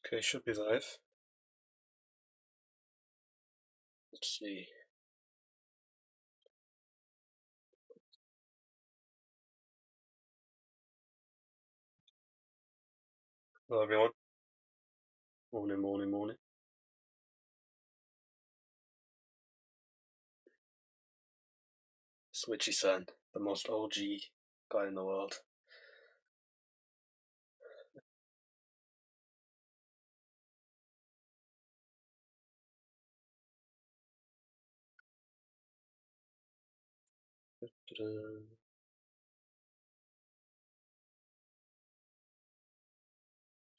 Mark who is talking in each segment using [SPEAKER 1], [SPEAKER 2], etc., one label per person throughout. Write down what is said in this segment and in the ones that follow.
[SPEAKER 1] Okay, should be live. Let's see. Hello everyone. Morning. Switchy-san, the most OG guy in the world.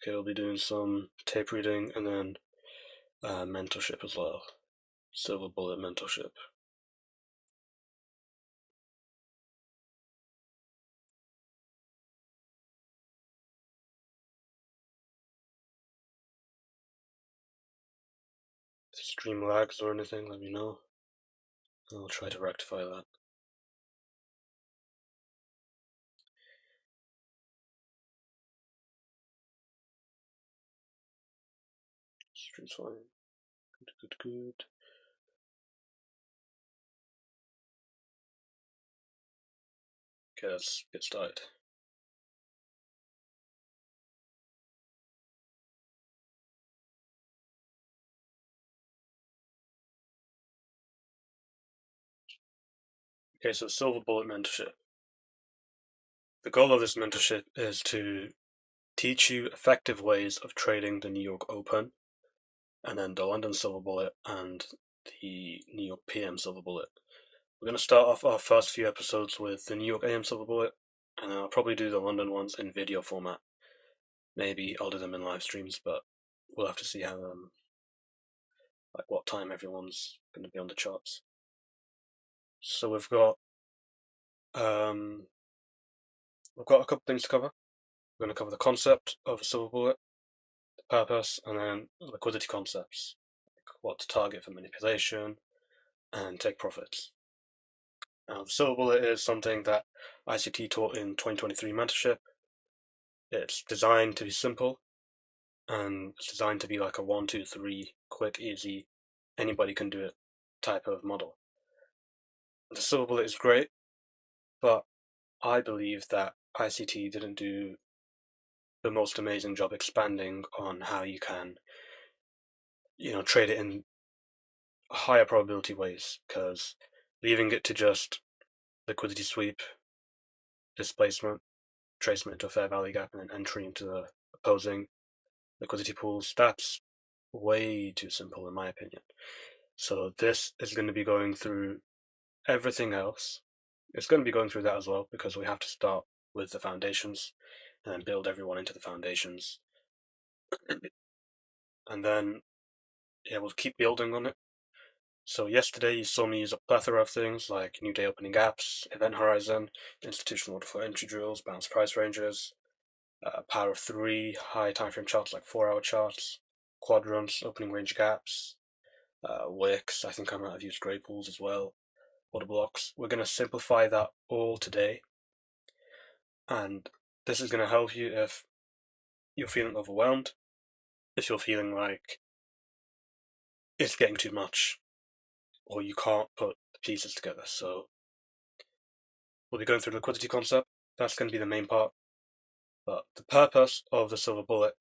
[SPEAKER 1] Okay, we'll be doing some tape reading and then mentorship as well. Silver bullet mentorship. Stream lags or anything, let me know. I'll try to rectify that. Stream's fine. Good. Okay, let's get started. Okay, so silver bullet mentorship. The goal of this mentorship is to teach you effective ways of trading the New York Open, and then the London Silver Bullet and the New York PM Silver Bullet. We're going to start off our first few episodes with the New York AM Silver Bullet, and then I'll probably do the London ones in video format. Maybe I'll do them in live streams, but we'll have to see how like what time everyone's going to be on the charts. So we've got a couple things to cover. We're going to cover the concept of a silver bullet, the purpose, and then liquidity concepts, like what to target for manipulation, and take profits. Now, the silver bullet is something that ICT taught in 2023 mentorship. It's designed to be simple, and it's designed to be like a 1, 2, 3, quick, easy, anybody can do it type of model. The silver bullet is great, but I believe that ICT didn't do the most amazing job expanding on how you can, trade it in higher probability ways, because leaving it to just liquidity sweep, displacement, tracement into a fair value gap, and then entry into the opposing liquidity pools, that's way too simple in my opinion. So this is going to be going through everything else. It's going to be going through that as well, because we have to start with the foundations and then build everyone into the foundations. And then, we'll keep building on it. So yesterday you saw me use a plethora of things like new day opening gaps, event horizon, institutional order flow entry drills, balanced price ranges, power of 3, high timeframe charts like 4-hour charts, quadrants, opening range gaps, wicks. I think I might have used gray pools as well, order blocks. We're going to simplify that all today, and this is going to help you if you're feeling overwhelmed, if you're feeling like it's getting too much, or you can't put the pieces together. So we'll be going through the liquidity concept. That's going to be the main part. But the purpose of the silver bullet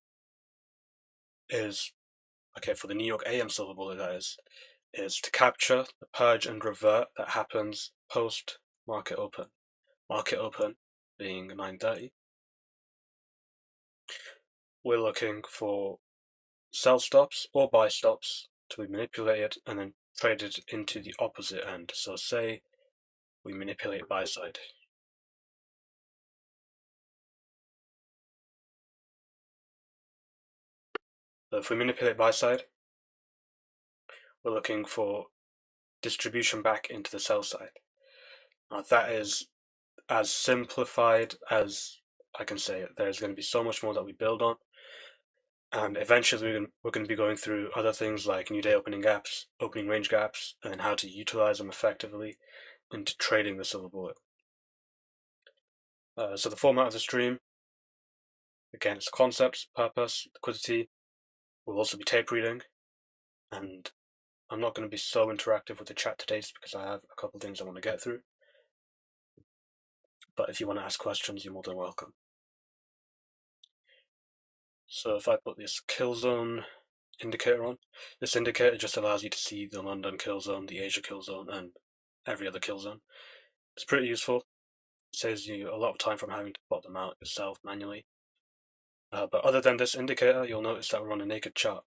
[SPEAKER 1] is, okay, for the New York AM silver bullet, that is to capture the purge and revert that happens post market open. Market open being 9:30. We're looking for sell stops or buy stops to be manipulated and then traded into the opposite end. So say we manipulate buy side. So if we manipulate buy side, we're looking for distribution back into the sell side. Now that is as simplified as I can say it. There's going to be so much more that we build on. And eventually we're going to be going through other things like new day opening gaps, opening range gaps, and how to utilize them effectively into trading the silver bullet. So the format of the stream, again, it's concepts, purpose, liquidity, We'll also be tape reading, and I'm not going to be so interactive with the chat today because I have a couple things I want to get through. But if you want to ask questions, you're more than welcome. So if I put this kill zone indicator on, this indicator just allows you to see the London kill zone, the Asia kill zone, and every other kill zone. It's pretty useful. It saves you a lot of time from having to plot them out yourself manually. But other than this indicator, you'll notice that we're on a naked chart.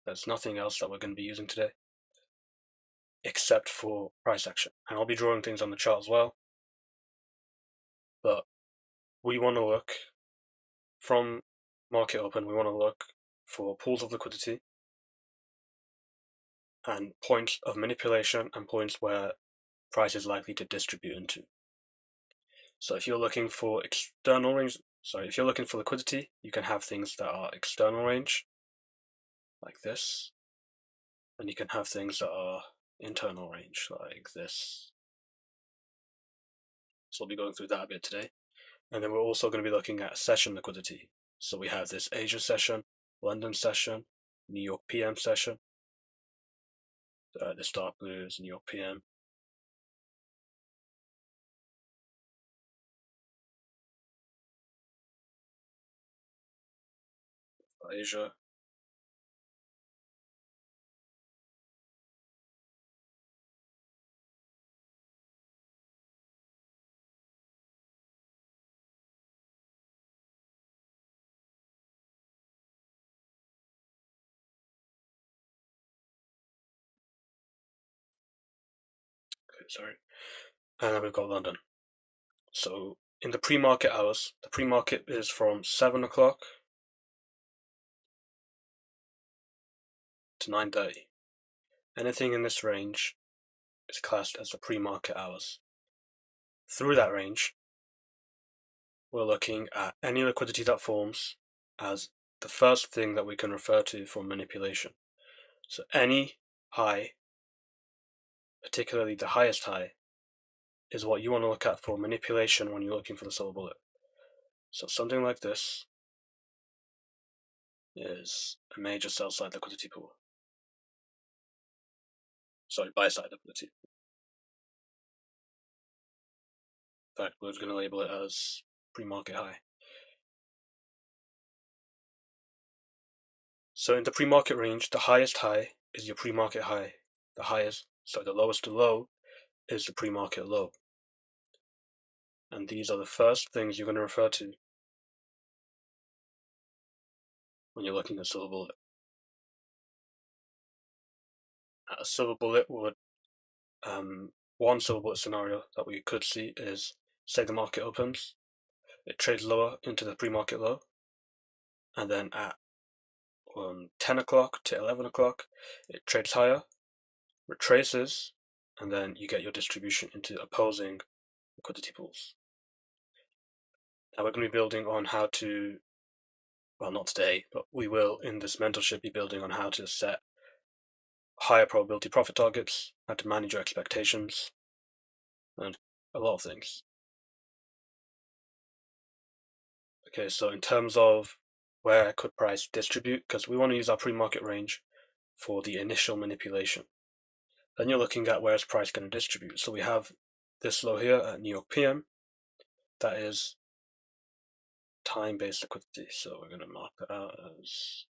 [SPEAKER 1] There's nothing else that we're going to be using today, except for price action. And I'll be drawing things on the chart as well. But we want to look from market open, we want to look for pools of liquidity and points of manipulation and points where price is likely to distribute into. So if you're looking for external range, if you're looking for liquidity, you can have things that are external range, like this, and you can have things that are internal range, like this. So we'll be going through that a bit today. And then we're also going to be looking at session liquidity. So we have this Asia session, London session, New York PM session. This dark blue is New York PM. Asia. Okay, sorry. And then we've got London. So in the pre-market hours, the pre-market is from 7 o'clock to 9:30. Anything in this range is classed as the pre-market hours. Through that range, we're looking at any liquidity that forms as the first thing that we can refer to for manipulation. So any high, particularly the highest high, is what you want to look at for manipulation when you're looking for the silver bullet. So something like this is a major sell side liquidity pool. Sorry, buy side liquidity. In fact, we're going to label it as pre-market high. So in the pre-market range, the highest high is your pre-market high. The lowest low is the pre-market low. And these are the first things you're going to refer to when you're looking at silver bullet. A silver bullet would, one silver bullet scenario that we could see is, say the market opens, it trades lower into the pre-market low, and then at 10 o'clock to 11 o'clock, it trades higher, retraces, and then you get your distribution into opposing liquidity pools. Now we're going to be building on how to, well, not today, but we will in this mentorship be building on how to set higher probability profit targets, how to manage your expectations, and a lot of things. Okay, so in terms of where could price distribute, because we want to use our pre-market range for the initial manipulation. Then you're looking at where is price going to distribute. So we have this low here at New York PM. That is time-based liquidity. So we're going to mark that out as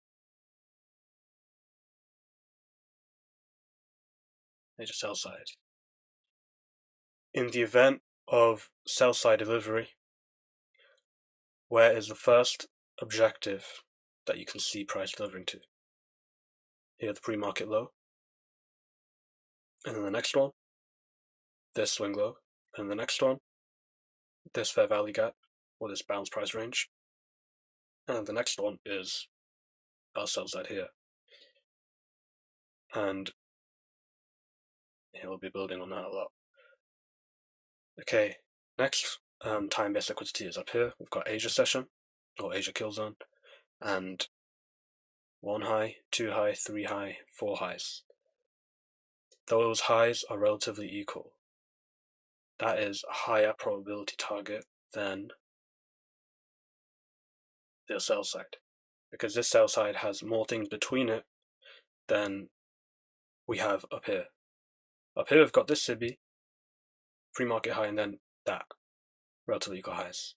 [SPEAKER 1] major sell side. In the event of sell side delivery, where is the first objective that you can see price delivering to? Here, the pre-market low. And then the next one, this swing low. And the next one, this fair value gap, or this bounce price range. And the next one is our sell side here. And we'll be building on that a lot. Okay, next time-based liquidity is up here. We've got Asia session, or Asia kill zone, and 1 high, 2 high, 3 high, 4 highs. Those highs are relatively equal. That is a higher probability target than the sell side. because this sell side has more things between it than we have up here. Up here we've got this SIBI, pre-market high, and then that, relatively equal highs.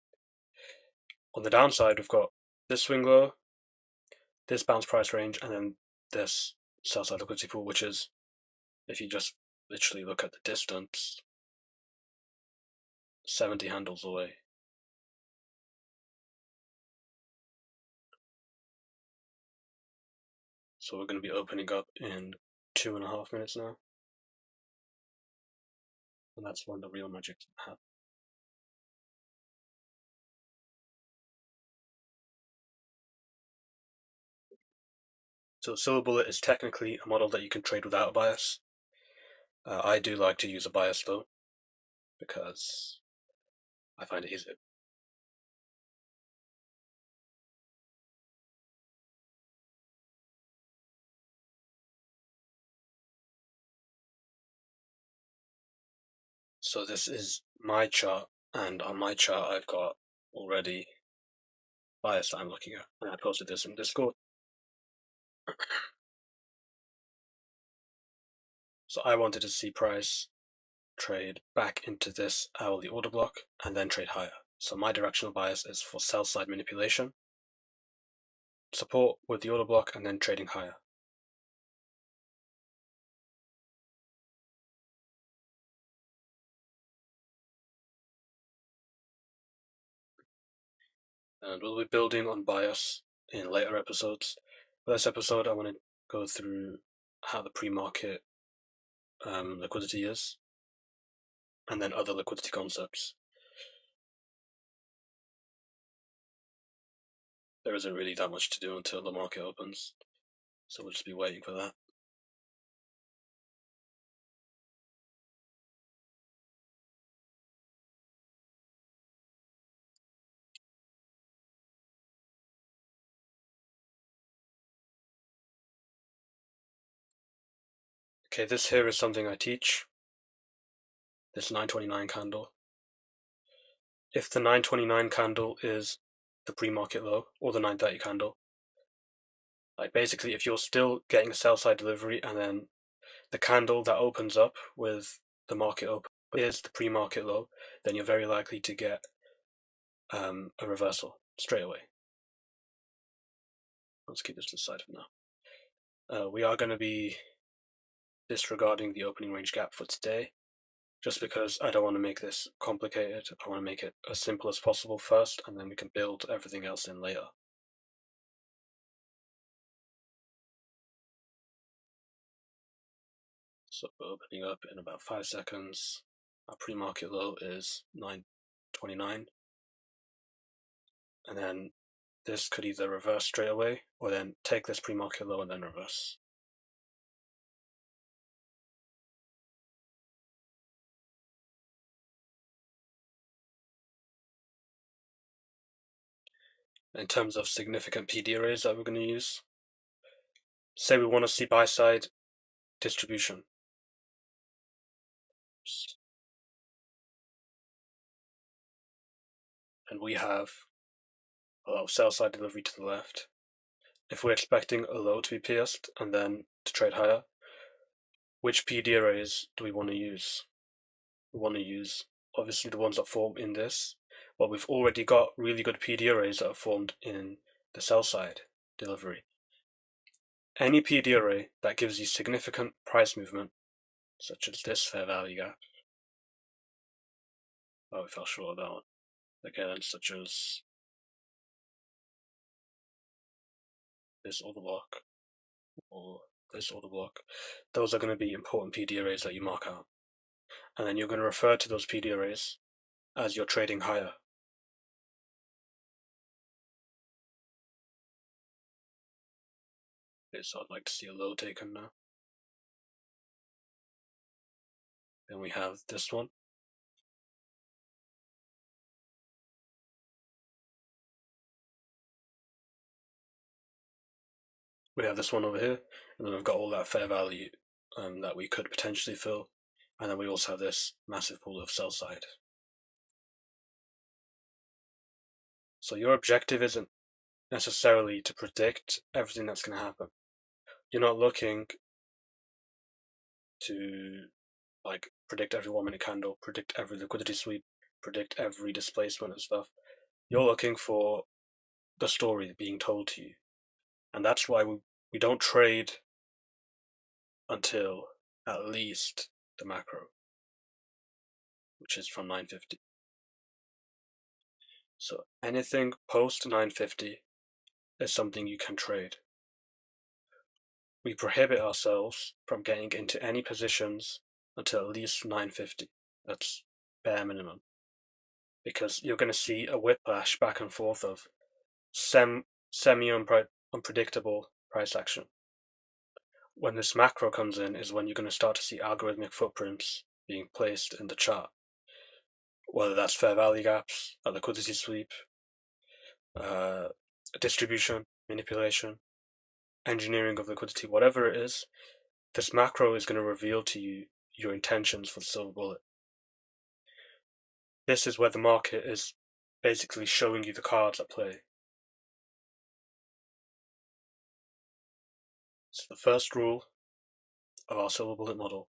[SPEAKER 1] On the downside, we've got this swing low, this bounce price range, and then this sell side liquidity pool, which is, if you just literally look at the distance, 70 handles away. So we're going to be opening up in 2.5 minutes now. And that's when the real magic happens. So Silver Bullet is technically a model that you can trade without a bias. I do like to use a bias though, because I find it easier. So this is my chart, and on my chart I've got already bias that I'm looking at, and I posted this in Discord. So I wanted to see price trade back into this hourly order block and then trade higher. So my directional bias is for sell side manipulation, support with the order block, and then trading higher. And we'll be building on bias in later episodes. For this episode, I want to go through how the pre-market liquidity is, and then other liquidity concepts. There isn't really that much to do until the market opens, so we'll just be waiting for that. Okay, this here is something I teach. This 929 candle. If the 929 candle is the pre-market low, or the 930 candle, like basically if you're still getting a sell side delivery and then the candle that opens up with the market open is the pre-market low, then you're very likely to get a reversal straight away. Let's keep this to the side for now. We are going to be disregarding the opening range gap for today, just because I don't want to make this complicated. I want to make it as simple as possible first, and then we can build everything else in later. So we're opening up in about 5 seconds. Our pre-market low is 929, and then this could either reverse straight away or then take this pre-market low and then reverse. In terms of significant PD arrays that we're going to use, say we want to see buy side distribution. And we have a lot of sell side delivery to the left. If we're expecting a low to be pierced and then to trade higher, which PD arrays do we want to use? We want to use obviously the ones that form in this, but we've already got really good PD arrays that are formed in the sell side delivery. Any PD array that gives you significant price movement, such as this fair value gap. Oh, we fell short of that one. Again, such as this order block or this order block. Those are going to be important PD arrays that you mark out. And then you're going to refer to those PD arrays as you're trading higher. Okay, so I'd like to see a low taken now. Then we have this one. We have this one over here, and then we've got all that fair value that we could potentially fill. And then we also have this massive pool of sell side. So your objective isn't necessarily to predict everything that's going to happen. You're not looking to predict every 1 minute candle, predict every liquidity sweep, predict every displacement and stuff. You're looking for the story being told to you. And that's why we don't trade until at least the macro, which is from 950. So anything post 950 is something you can trade. We prohibit ourselves from getting into any positions until at least 950. That's bare minimum. Because you're going to see a whiplash back and forth of semi-unpredictable price action. When this macro comes in is when you're going to start to see algorithmic footprints being placed in the chart. Whether that's fair value gaps, a liquidity sweep, distribution, manipulation, engineering of liquidity, whatever it is, this macro is going to reveal to you your intentions for the silver bullet. This is where the market is basically showing you the cards at play. So the first rule of our silver bullet model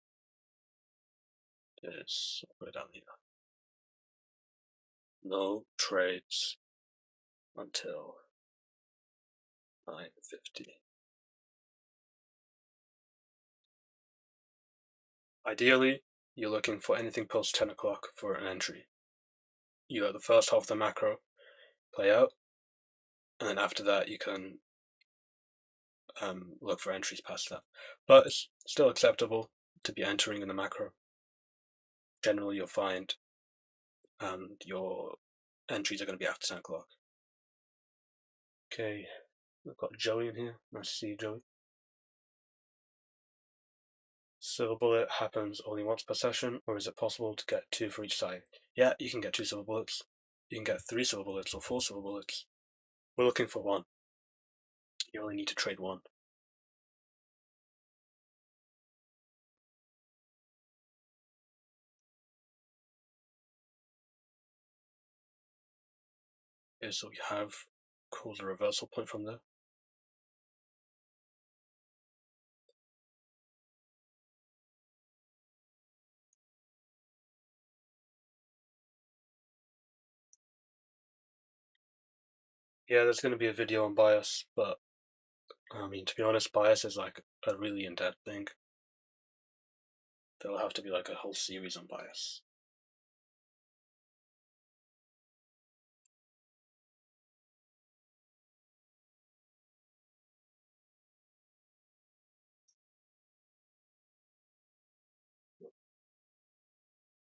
[SPEAKER 1] is right down here. No trades until 950. Ideally, you're looking for anything post 10 o'clock for an entry. You let the first half of the macro play out, and then after that you can look for entries past that. But it's still acceptable to be entering in the macro. Generally, you'll find your entries are going to be after 10 o'clock. Okay, we've got Joey in here. Nice to see you, Joey. Silver bullet happens only once per session, or is it possible to get 2 for each side? Yeah, you can get 2 silver bullets. You can get 3 silver bullets or 4 silver bullets. We're looking for 1. You only need to trade 1. Okay, so we have called a reversal point from there. Yeah, there's going to be a video on bias, but I mean, to be honest, bias is like a really in-depth thing. There'll have to be like a whole series on bias.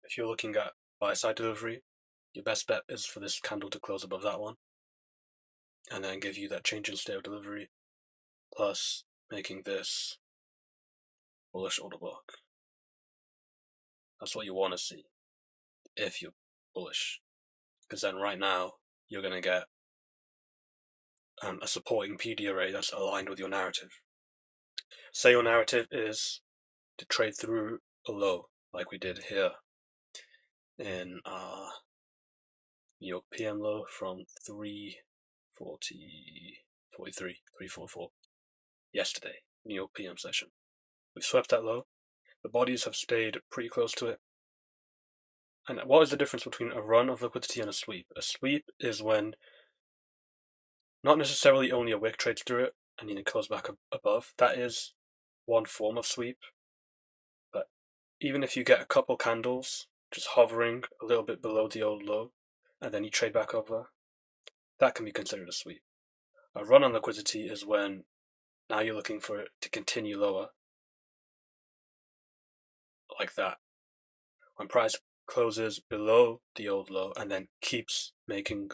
[SPEAKER 1] If you're looking at buy-side delivery, your best bet is for this candle to close above that one, and then give you that change in state of delivery, plus making this bullish order block. That's what you want to see if you're bullish, because then right now you're going to get a supporting PD array that's aligned with your narrative. Say your narrative is to trade through a low, like we did here in New York PM low from 344 yesterday, New York PM session. We've swept that low. The bodies have stayed pretty close to it. And what is the difference between a run of liquidity and a sweep? A sweep is when not necessarily only a wick trades through it and then it goes back above. That is one form of sweep. But even if you get a couple candles just hovering a little bit below the old low and then you trade back over, that can be considered a sweep. A run on liquidity is when now you're looking for it to continue lower, like that. When price closes below the old low and then keeps making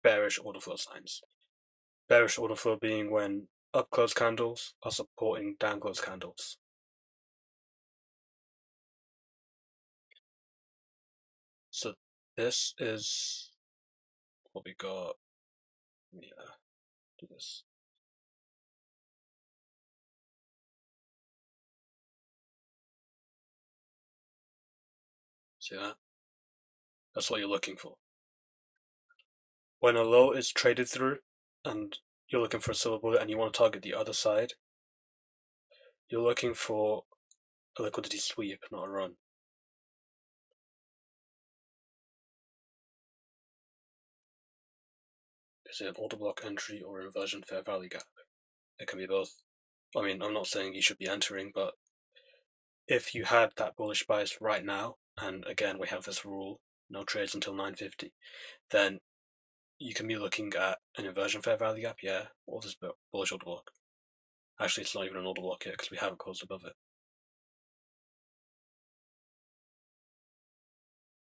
[SPEAKER 1] bearish order flow signs. Bearish order flow being when up close candles are supporting down close candles. So this is what we got. Let me do this. See that? That's what you're looking for. when a low is traded through and you're looking for a silver bullet and you want to target the other side, you're looking for a liquidity sweep, not a run. Is it an order block entry or inversion fair value gap? It can be both. I mean, I'm not saying you should be entering, but if you had that bullish bias right now, and again, we have this rule, no trades until 950, then you can be looking at an inversion fair value gap, yeah, or this bullish order block. Actually, it's not even an order block yet because we haven't closed above it.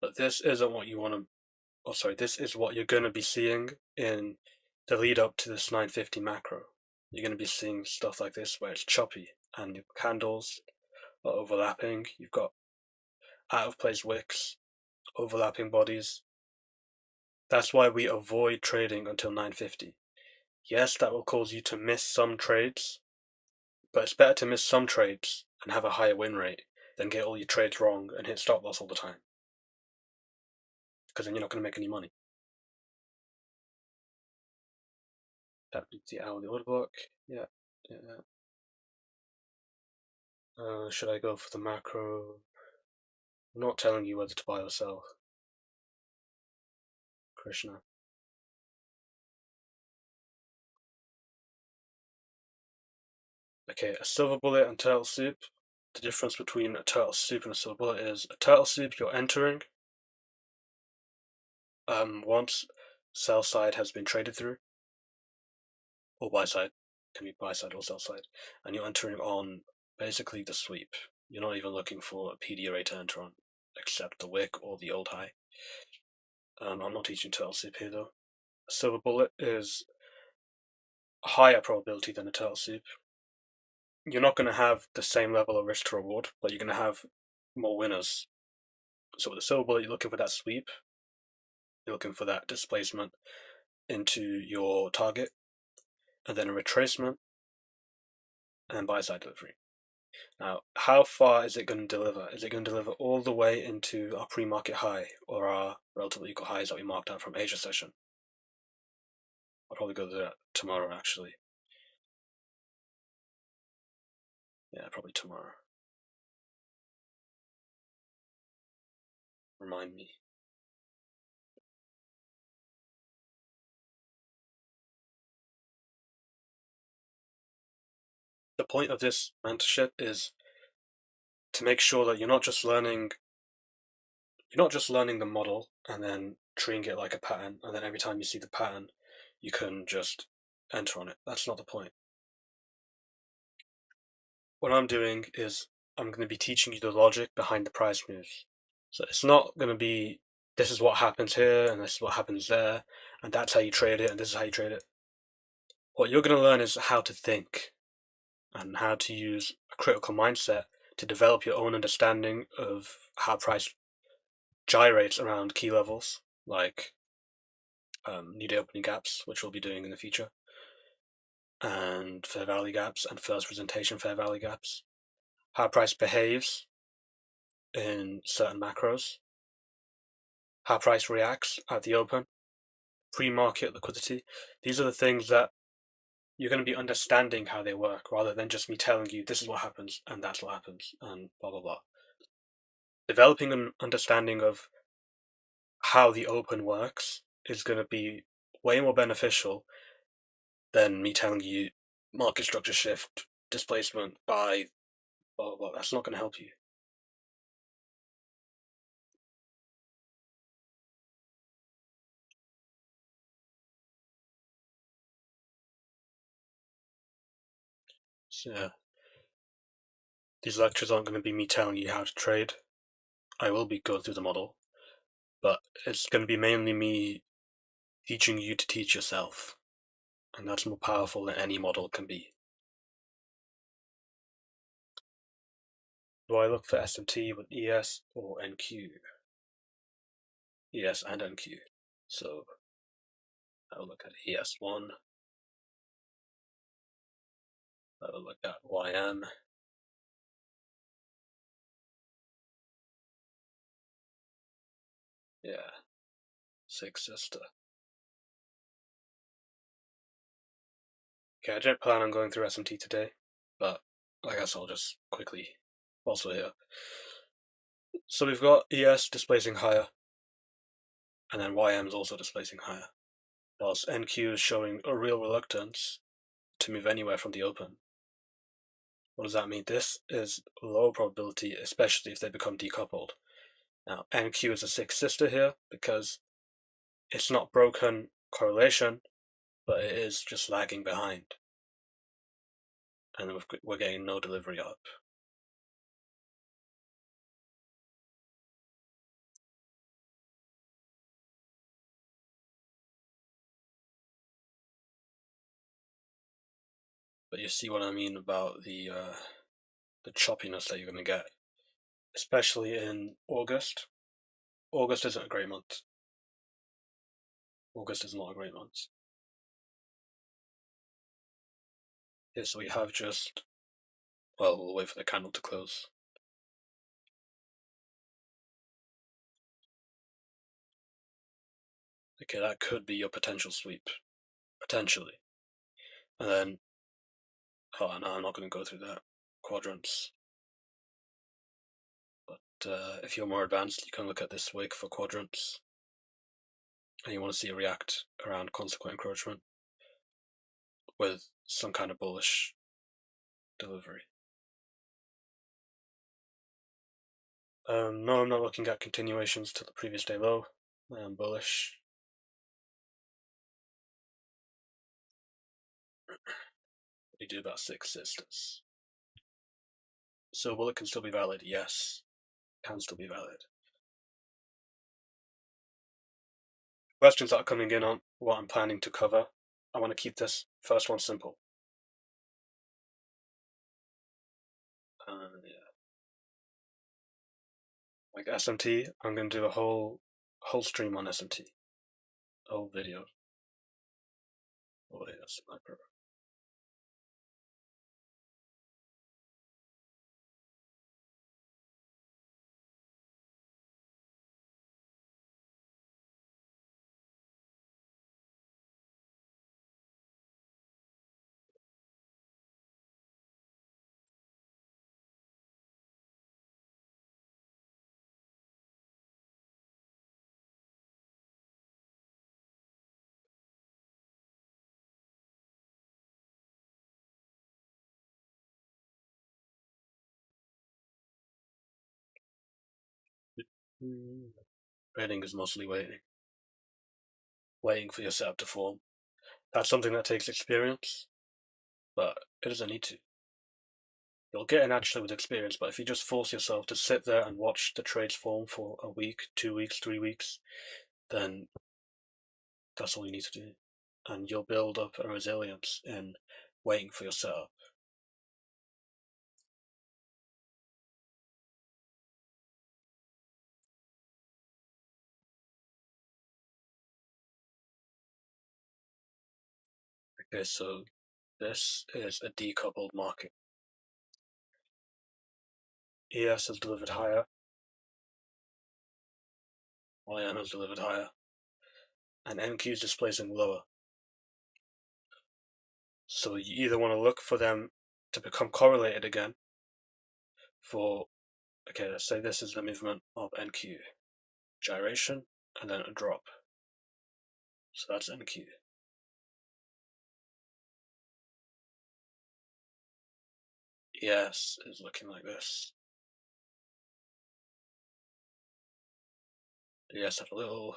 [SPEAKER 1] But this isn't what you want to, this is what you're going to be seeing in the lead up to this 950 macro. You're going to be seeing stuff like this where it's choppy and your candles are overlapping. You've got out of place wicks, overlapping bodies. That's why we avoid trading until 950. Yes, that will cause you to miss some trades, but it's better to miss some trades and have a higher win rate than get all your trades wrong and hit stop loss all the time. Because then you're not going to make any money. That beats the hourly order block. Yeah. Should I go for the macro? I'm not telling you whether to buy or sell, Krishna. Okay, a silver bullet and turtle soup. The difference between a turtle soup and a silver bullet is a turtle soup you're entering once sell side has been traded through, or buy side, can be buy side or sell side, and you're entering on basically the sweep. You're not even looking for a PD array to enter on, except the wick or the old high. I'm not teaching turtle soup here though. A silver bullet is a higher probability than a turtle soup. You're not going to have the same level of risk to reward, but you're going to have more winners. So with a silver bullet, you're looking for that sweep, you're looking for that displacement into your target, and then a retracement, and buy side delivery. Now, how far is it going to deliver? Is it going to deliver all the way into our pre-market high or our relatively equal highs that we marked out from Asia session? I'll probably go to that tomorrow, actually. Yeah, probably tomorrow. Remind me. The point of this mentorship is to make sure that you're not just learning the model and then treating it like a pattern, and then every time you see the pattern, you can just enter on it. That's not the point. What I'm doing is I'm going to be teaching you the logic behind the price moves. So it's not going to be this is what happens here and this is what happens there, and that's how you trade it, and this is how you trade it. What you're going to learn is how to think and how to use a critical mindset to develop your own understanding of how price gyrates around key levels, like new day opening gaps, which we'll be doing in the future, and fair value gaps and first presentation fair value gaps, how price behaves in certain macros, how price reacts at the open, pre-market liquidity. These are the things that you're going to be understanding how they work rather than just me telling you this is what happens and that's what happens and blah blah blah. Developing an understanding of how the open works is going to be way more beneficial than me telling you market structure shift, displacement, buy, blah blah blah. That's not going to help you. So yeah, these lectures aren't going to be me telling you how to trade. I will be going through the model, but it's going to be mainly me teaching you to teach yourself, and that's more powerful than any model can be. Do I look for SMT with ES or NQ? ES and NQ. So I'll look at ES1, I'll look at YM, yeah, 6 sister. Okay, I didn't plan on going through SMT today, but I guess I'll just quickly also here. So we've got ES displacing higher, and then YM is also displacing higher, whilst NQ is showing a real reluctance to move anywhere from the open. What does that mean? This is low probability, especially if they become decoupled. Now, NQ is a sixth sister here because it's not broken correlation, but it is just lagging behind. And then we're getting no delivery up. But you see what I mean about the choppiness that you're going to get, especially in August. August isn't a great month. August is not a great month. Yeah, so we have just, well, we'll wait for the candle to close. Okay, that could be your potential sweep, potentially. And then, oh no, I'm not going to go through that. Quadrants. But if you're more advanced, you can look at this wick for quadrants. And you want to see it react around consequent encroachment with some kind of bullish delivery. No, I'm not looking at continuations to the previous day low. I am bullish. We do about 6 sisters. So will it can still be valid? Yes, can still be valid. Questions that are coming in on what I'm planning to cover. I want to keep this first one simple. Yeah. Like SMT, I'm going to do a whole stream on SMT. A whole video. Oh yeah, sniper. Trading is mostly waiting. Waiting for your setup to form. That's something that takes experience, but it doesn't need to. You'll get it naturally with experience, but if you just force yourself to sit there and watch the trades form for a week, 2 weeks, 3 weeks, then that's all you need to do. And you'll build up a resilience in waiting for your setup. Okay, so this is a decoupled market. ES has delivered higher, YN has delivered higher, and NQ is displacing lower. So you either want to look for them to become correlated again for, okay, let's say this is the movement of NQ. Gyration, and then a drop. So that's NQ. ES is looking like this. ES had a little,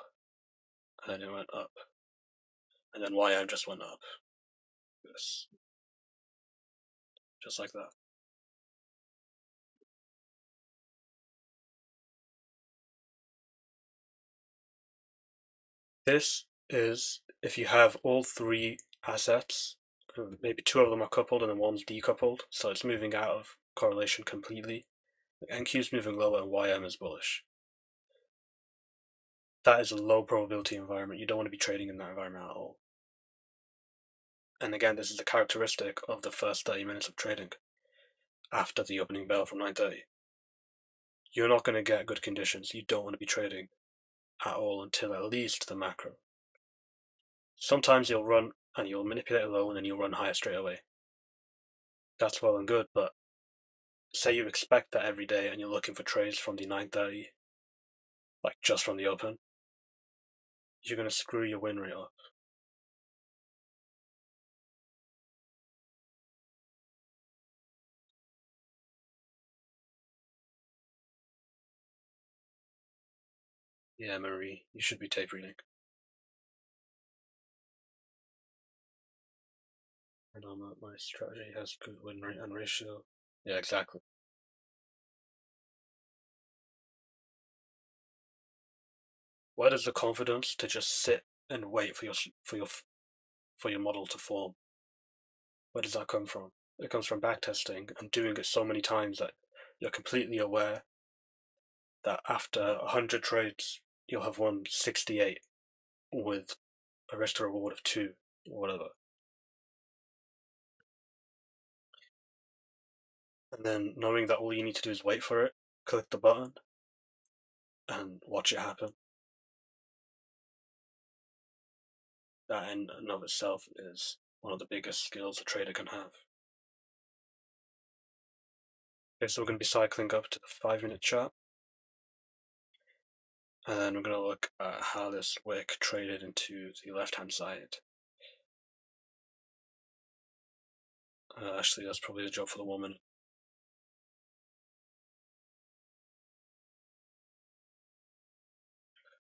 [SPEAKER 1] and then it went up. And then YM just went up. This. Just like that. This is if you have all three assets, maybe 2 of them are coupled and then one's decoupled, so it's moving out of correlation completely. NQ is moving lower and YM is bullish. That is a low probability environment. You don't want to be trading in that environment at all. And again, this is a characteristic of the first 30 minutes of trading after the opening bell from 9:30. You're not going to get good conditions. You don't want to be trading at all until at least the macro. Sometimes you'll run and you'll manipulate a low and then you'll run higher straight away. That's well and good, but say you expect that every day and you're looking for trades from the 9:30, like just from the open, you're going to screw your win rate up. Yeah, Marie, you should be tape reading. I know my strategy has good win rate and ratio. Yeah, exactly. Where does the confidence to just sit and wait for your model to form? Where does that come from? It comes from backtesting and doing it so many times that you're completely aware that after 100 trades, you'll have won 68 with a risk to reward of 2 or whatever. And then knowing that all you need to do is wait for it, click the button, and watch it happen. That in and of itself is one of the biggest skills a trader can have. Okay, so we're going to be cycling up to the 5-minute chart. And then we're going to look at how this wick traded into the left-hand side. Actually, that's probably a job for the woman.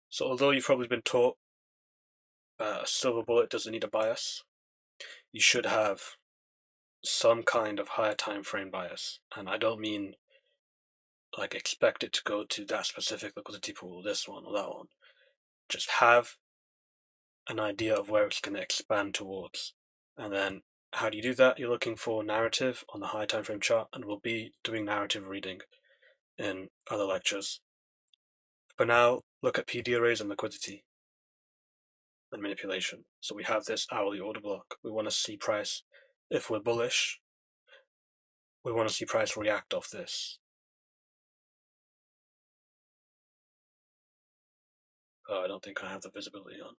[SPEAKER 1] So although you've probably been taught a silver bullet doesn't need a bias, you should have some kind of higher time frame bias. And I don't mean like expect it to go to that specific liquidity pool, this one or that one. Just have an idea of where it's going to expand towards. And then how do you do that? You're looking for narrative on the high time frame chart, and we'll be doing narrative reading in other lectures. For now, look at PD arrays and liquidity and manipulation. So we have this hourly order block. We want to see price. If we're bullish, we want to see price react off this. I don't think I have the visibility on.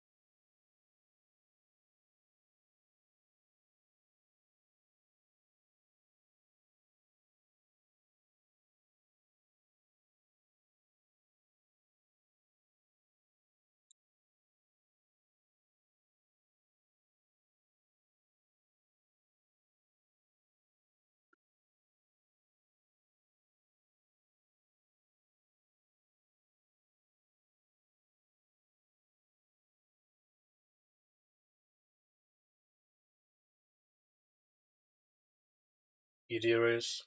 [SPEAKER 1] PD arrays.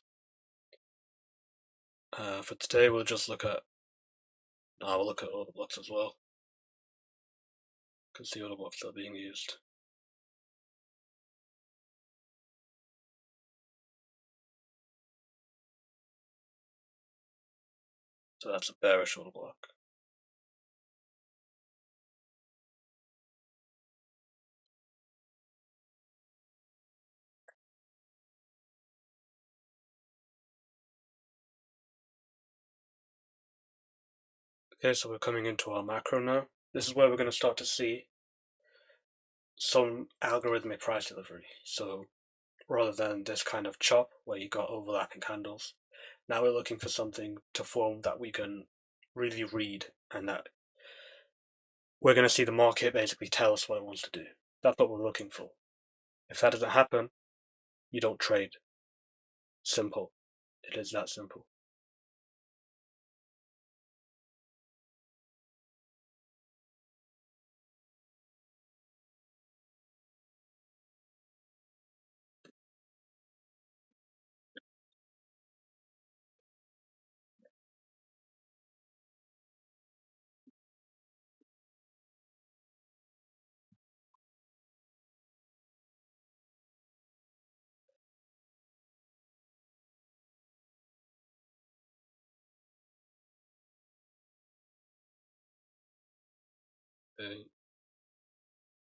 [SPEAKER 1] For today, we'll just look at. We'll look at order blocks as well, because the order blocks are being used. So that's a bearish order block. Okay, so we're coming into our macro now. This is where we're going to start to see some algorithmic price delivery. So rather than this kind of chop where you got overlapping candles, now we're looking for something to form that we can really read, and that we're going to see the market basically tell us what it wants to do. That's what we're looking for. If that doesn't happen, you don't trade. Simple. It is that simple.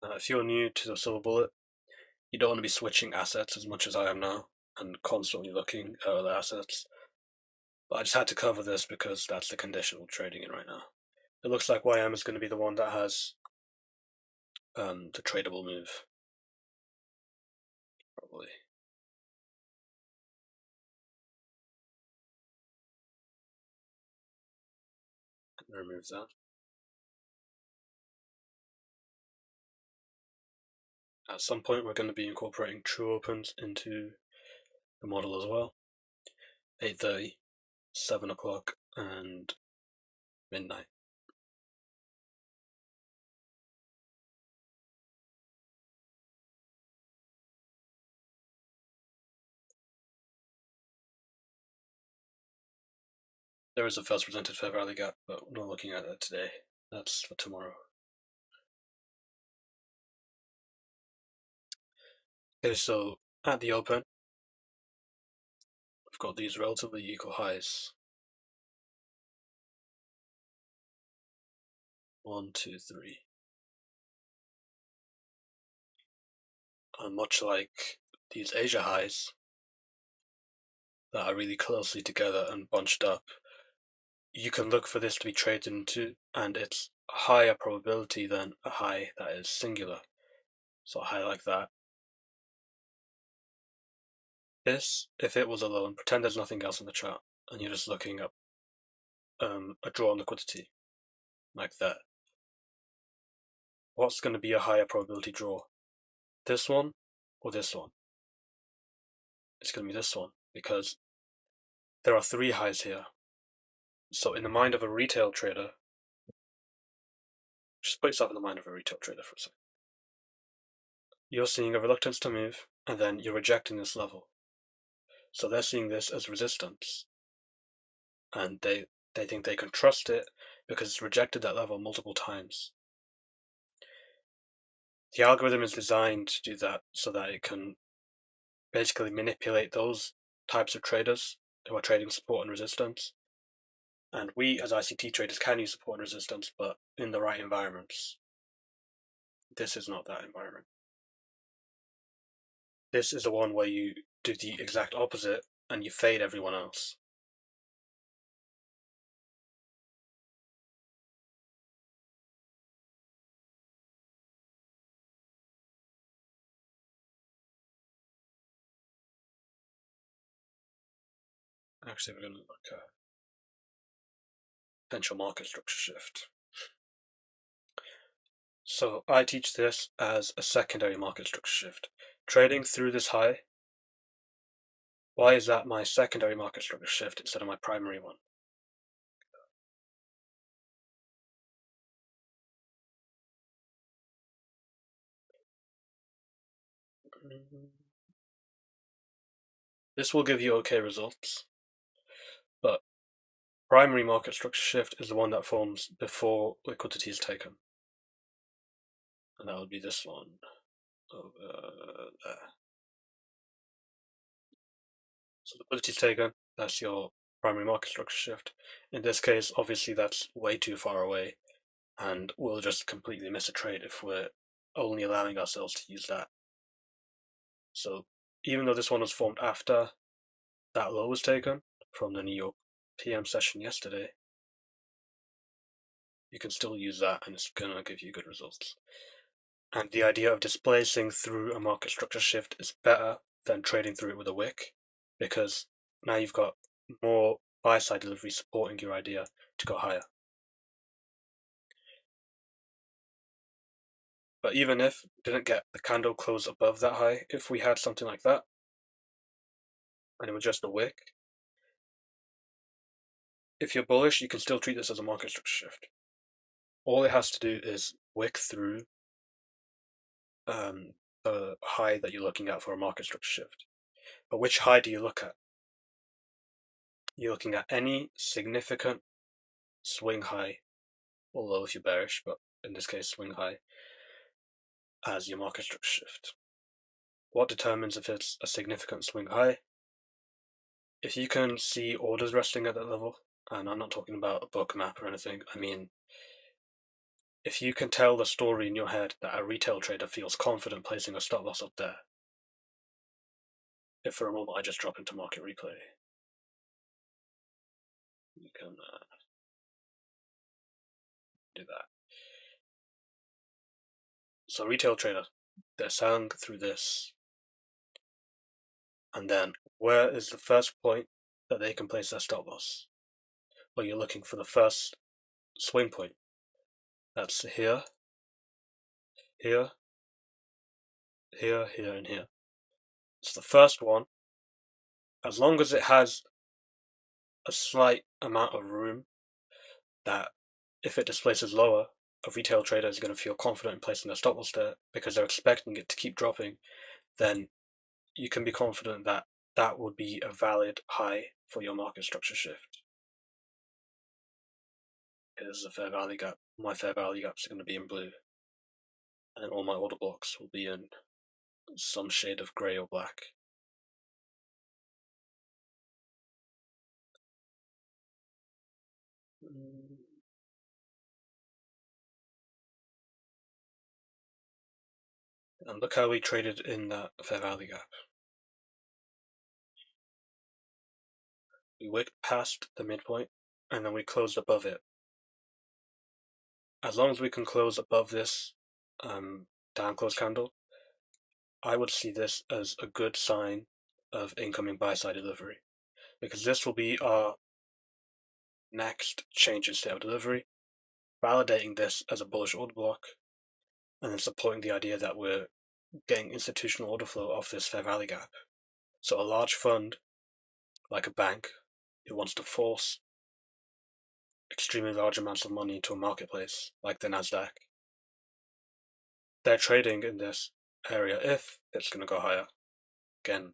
[SPEAKER 1] If you're new to the silver bullet, you don't want to be switching assets as much as I am now and constantly looking at other assets. But I just had to cover this because that's the condition we're trading in right now. It looks like YM is going to be the one that has the tradable move. Probably. Remove that. At some point, we're going to be incorporating true opens into the model as well. 8:30, 7 o'clock, and midnight. There is a first presented fair value gap, but we're not looking at that today. That's for tomorrow. Okay, so at the open, we've got these relatively equal highs. 1, 2, 3. And much like these Asia highs that are really closely together and bunched up, you can look for this to be traded into, and it's a higher probability than a high that is singular. So a high like that. This, if it was a low, and pretend there's nothing else in the chart, and you're just looking up a draw on liquidity, like that. What's going to be a higher probability draw? This one or this one? It's going to be this one, because there are 3 highs here. So in the mind of a retail trader, just put yourself in the mind of a retail trader for a second. You're seeing a reluctance to move, and then you're rejecting this level. So they're seeing this as resistance, and they think they can trust it because it's rejected that level multiple times. The algorithm is designed to do that so that it can basically manipulate those types of traders who are trading support and resistance. And we, as ICT traders, can use support and resistance, but in the right environments. This is not that environment. This is the one where you do the exact opposite and you fade everyone else. Actually, we're going to look at potential market structure shift. So I teach this as a secondary market structure shift. Trading through this high, why is that my secondary market structure shift instead of my primary one? This will give you okay results, but primary market structure shift is the one that forms before liquidity is taken. And that would be this one over there. So liquidity is taken, that's your primary market structure shift. In this case, obviously that's way too far away, and we'll just completely miss a trade if we're only allowing ourselves to use that. So even though this one was formed after that low was taken from the New York PM session yesterday, you can still use that and it's going to give you good results. And the idea of displacing through a market structure shift is better than trading through it with a wick, because now you've got more buy side delivery supporting your idea to go higher. But even if we didn't get the candle close above that high, if we had something like that, and it was just a wick, if you're bullish, you can still treat this as a market structure shift. All it has to do is wick through the high that you're looking at for a market structure shift. But which high do you look at? You're looking at any significant swing high, or low if you're bearish, but in this case swing high, as your market structure shift. What determines if it's a significant swing high? If you can see orders resting at that level, and I'm not talking about a book map or anything, I mean, if you can tell the story in your head that a retail trader feels confident placing a stop loss up there, if for a moment I just drop into market replay, you can do that. So retail trader, they're selling through this, and then where is the first point that they can place their stop loss? Well, you're looking for the first swing point. That's here, here, here, here, and here. So the first one, as long as it has a slight amount of room that if it displaces lower, a retail trader is going to feel confident in placing their stop loss there because they're expecting it to keep dropping, then you can be confident that that would be a valid high for your market structure shift. Here's the fair value gap. My fair value gaps are going to be in blue, and all my order blocks will be in some shade of grey or black. And look how we traded in that fair value gap. We wicked past the midpoint, and then we closed above it. As long as we can close above this down close candle, I would see this as a good sign of incoming buy side delivery, because this will be our next change in state of delivery, validating this as a bullish order block, and then supporting the idea that we're getting institutional order flow off this fair value gap. So a large fund, like a bank, who wants to force extremely large amounts of money into a marketplace, like the Nasdaq, they're trading in this area if it's going to go higher. Again,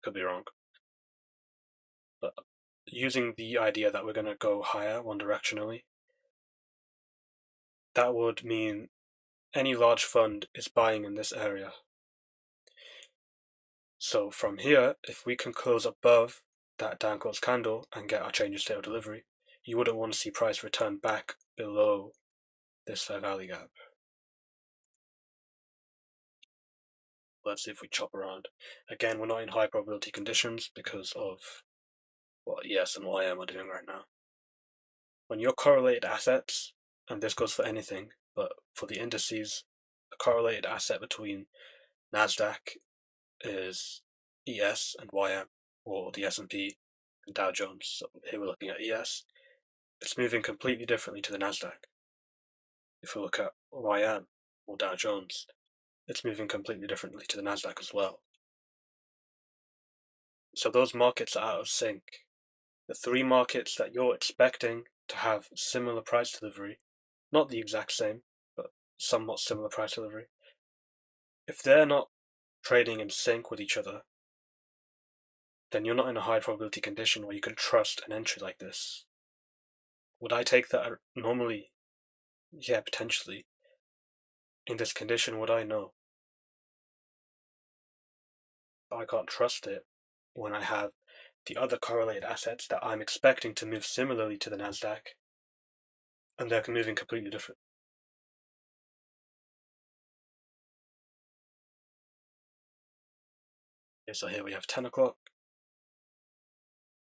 [SPEAKER 1] could be wrong. But using the idea that we're going to go higher one directionally, that would mean any large fund is buying in this area. So from here, if we can close above that down close candle and get our change in state of delivery, you wouldn't want to see price return back below this fair value gap. Let's see if we chop around. Again, we're not in high probability conditions because of what ES and YM are doing right now. When your correlated assets, and this goes for anything, but for the indices, the correlated asset between Nasdaq is ES and YM, or the S&P and Dow Jones. So here we're looking at ES. It's moving completely differently to the Nasdaq. If we look at YM or Dow Jones, it's moving completely differently to the Nasdaq as well. So those markets are out of sync. The three markets that you're expecting to have similar price delivery, not the exact same, but somewhat similar price delivery, if they're not trading in sync with each other, then you're not in a high probability condition where you can trust an entry like this. Would I take that normally? Yeah, potentially. In this condition, would I know? I can't trust it when I have the other correlated assets that I'm expecting to move similarly to the Nasdaq, and they're moving completely different. Okay, so here we have 10 o'clock,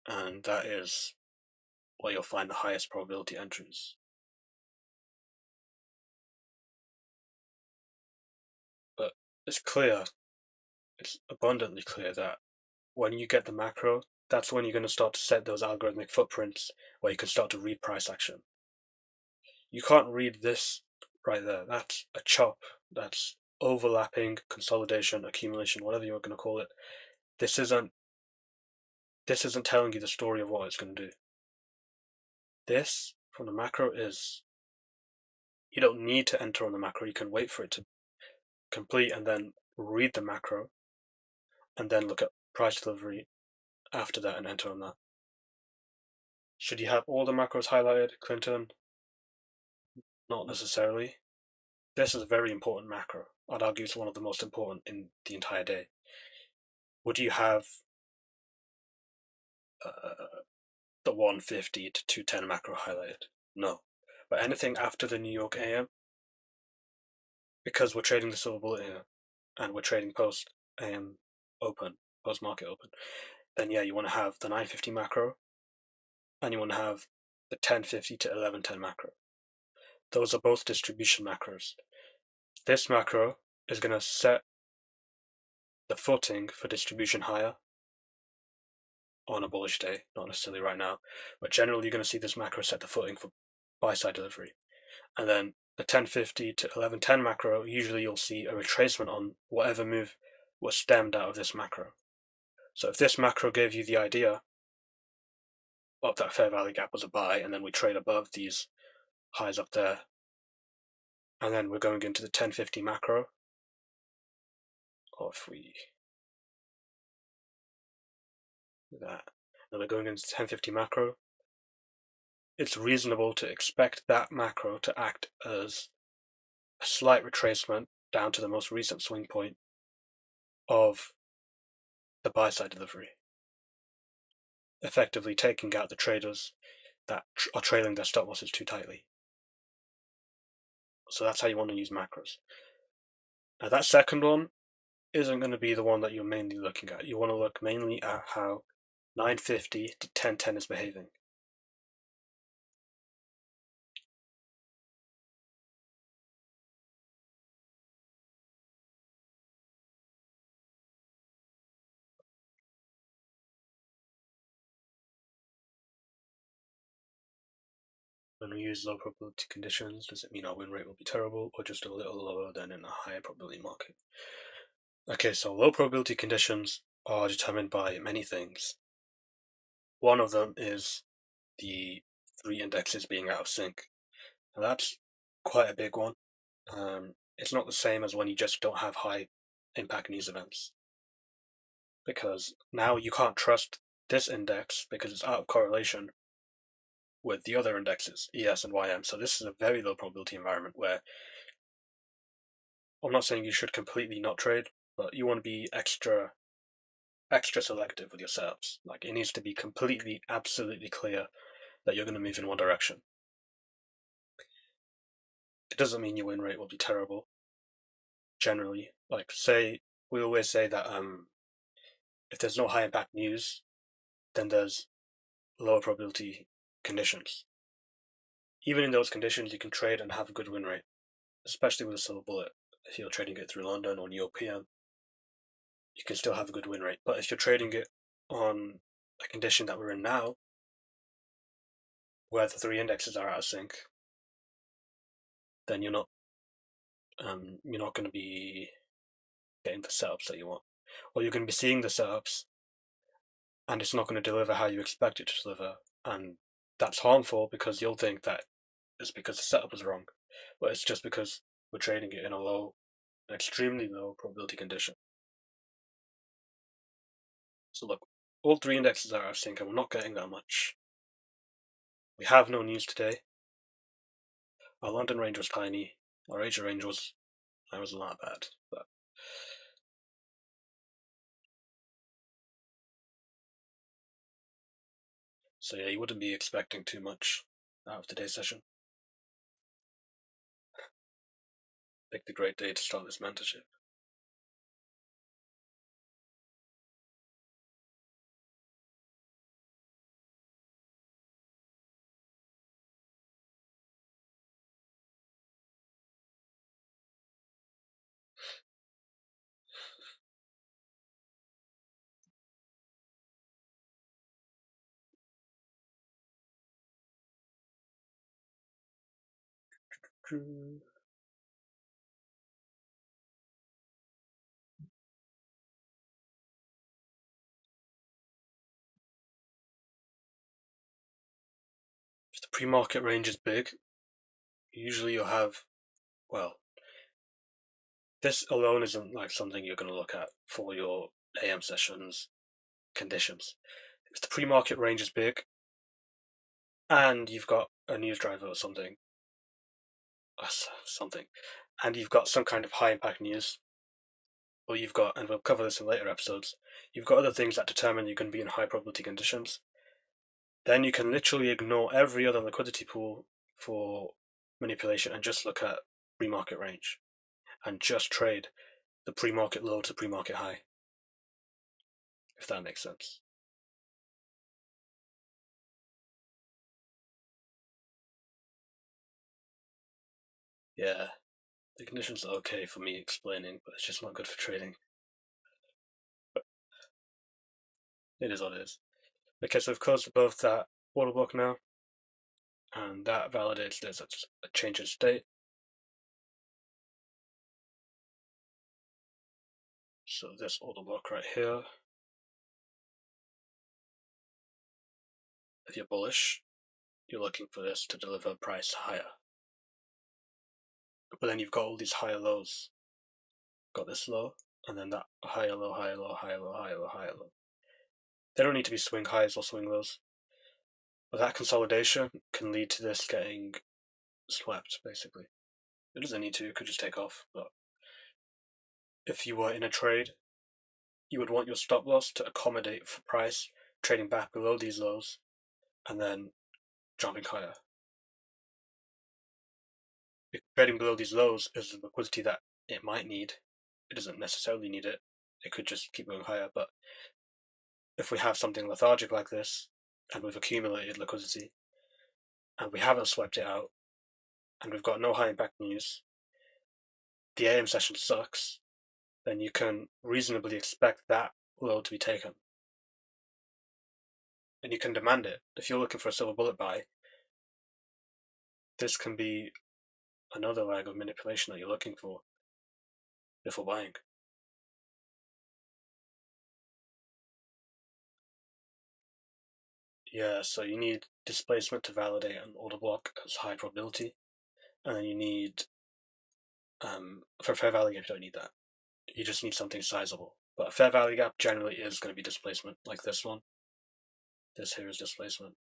[SPEAKER 1] and that is where you'll find the highest probability entries. But it's clear, it's abundantly clear that when you get the macro, that's when you're going to start to set those algorithmic footprints where you can start to read price action. You can't read this right there. That's a chop. That's overlapping, consolidation, accumulation, whatever you're going to call it. This isn't telling you the story of what it's going to do. This, from the macro, is you don't need to enter on the macro. You can wait for it to complete and then read the macro and then look at price delivery after that and enter on that. Should you have all the macros highlighted, Clinton? Not necessarily. This is a very important macro. I'd argue it's one of the most important in the entire day. Would you have the 150 to 210 macro highlighted? No. But anything after the New York AM, because we're trading the silver bullet here, and we're trading post AM open, post market open, then yeah, you want to have the 950 macro, and you want to have the 1050 to 1110 macro. Those are both distribution macros. This macro is going to set the footing for distribution higher on a bullish day, not necessarily right now, but generally you're going to see this macro set the footing for buy-side delivery. And then the 1050 to 1110 macro, usually you'll see a retracement on whatever move was stemmed out of this macro. So if this macro gave you the idea of that fair value gap was a buy, and then we trade above these highs up there, and then we're going into the 1050 macro, or if we do that, and we're going into the 1050 macro, it's reasonable to expect that macro to act as a slight retracement down to the most recent swing point of the buy side delivery, effectively taking out the traders that are trailing their stop losses too tightly. So that's how you want to use macros. Now that second one isn't going to be the one that you're mainly looking at. You want to look mainly at how 950 to 1010 is behaving. When we use low probability conditions, does it mean our win rate will be terrible or just a little lower than in a higher probability market? Okay, so low probability conditions are determined by many things. One of them is the three indexes being out of sync. And that's quite a big one. It's not the same as when you just don't have high impact news events. Because now you can't trust this index because it's out of correlation with the other indexes, ES and YM. So this is a very low probability environment where I'm not saying you should completely not trade, but you want to be extra selective with your setups. Like it needs to be completely, absolutely clear that you're going to move in one direction. It doesn't mean your win rate will be terrible. Generally, like we always say that if there's no high impact news, then there's lower probability conditions. Even in those conditions, you can trade and have a good win rate, especially with a silver bullet. If you're trading it through London on EOPM, you can still have a good win rate. But if you're trading it on a condition that we're in now, where the three indexes are out of sync, then you're not going to be getting the setups that you want, or you're going to be seeing the setups, and it's not going to deliver how you expect it to deliver, and that's harmful because you'll think that it's because the setup was wrong, but it's just because we're trading it in an extremely low probability condition. So look, all three indexes are out of sync, and we're not getting that much. We have no news today. Our London range was tiny. Our Asia range was not bad, but so yeah, you wouldn't be expecting too much out of today's session. Picked a great day to start this mentorship. If the pre-market range is big, usually you'll have, well, this alone isn't like something you're going to look at for your AM sessions conditions. If the pre-market range is big and you've got a news driver or something, and you've got some kind of high impact news, or you've got, and we'll cover this in later episodes, you've got other things that determine you're going to be in high probability conditions, then you can literally ignore every other liquidity pool for manipulation and just look at pre-market range and just trade the pre-market low to pre-market high, if that makes sense. Yeah. The conditions are okay for me explaining, but it's just not good for trading. It is what it is. Okay, so I've closed above that order block now, and that validates there's a change in state. So this order block right here, if you're bullish, you're looking for this to deliver price higher. But then you've got all these higher lows. Got this low, and then that higher low, higher low, higher low, higher low, higher low. They don't need to be swing highs or swing lows. But that consolidation can lead to this getting swept, basically. It doesn't need to, it could just take off. But if you were in a trade, you would want your stop loss to accommodate for price trading back below these lows and then jumping higher. If trading below these lows is the liquidity that it might need, it doesn't necessarily need it. It could just keep going higher. But if we have something lethargic like this, and we've accumulated liquidity, and we haven't swept it out, and we've got no high impact news, the AM session sucks, then you can reasonably expect that low to be taken. And you can demand it. If you're looking for a silver bullet buy, this can be another leg of manipulation that you're looking for before buying. Yeah, so you need displacement to validate an order block as high probability, and then you need, for fair value gap, you don't need that. You just need something sizable. But a fair value gap generally is going to be displacement, like this one. This here is displacement.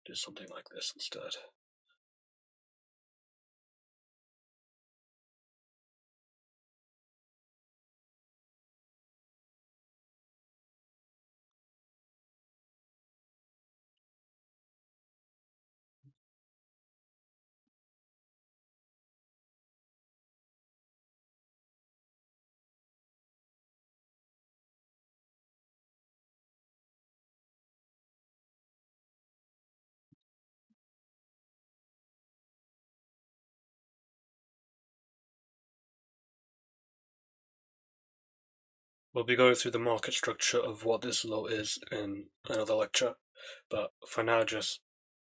[SPEAKER 1] Do something like this instead. We'll be going through the market structure of what this low is in another lecture, but for now, just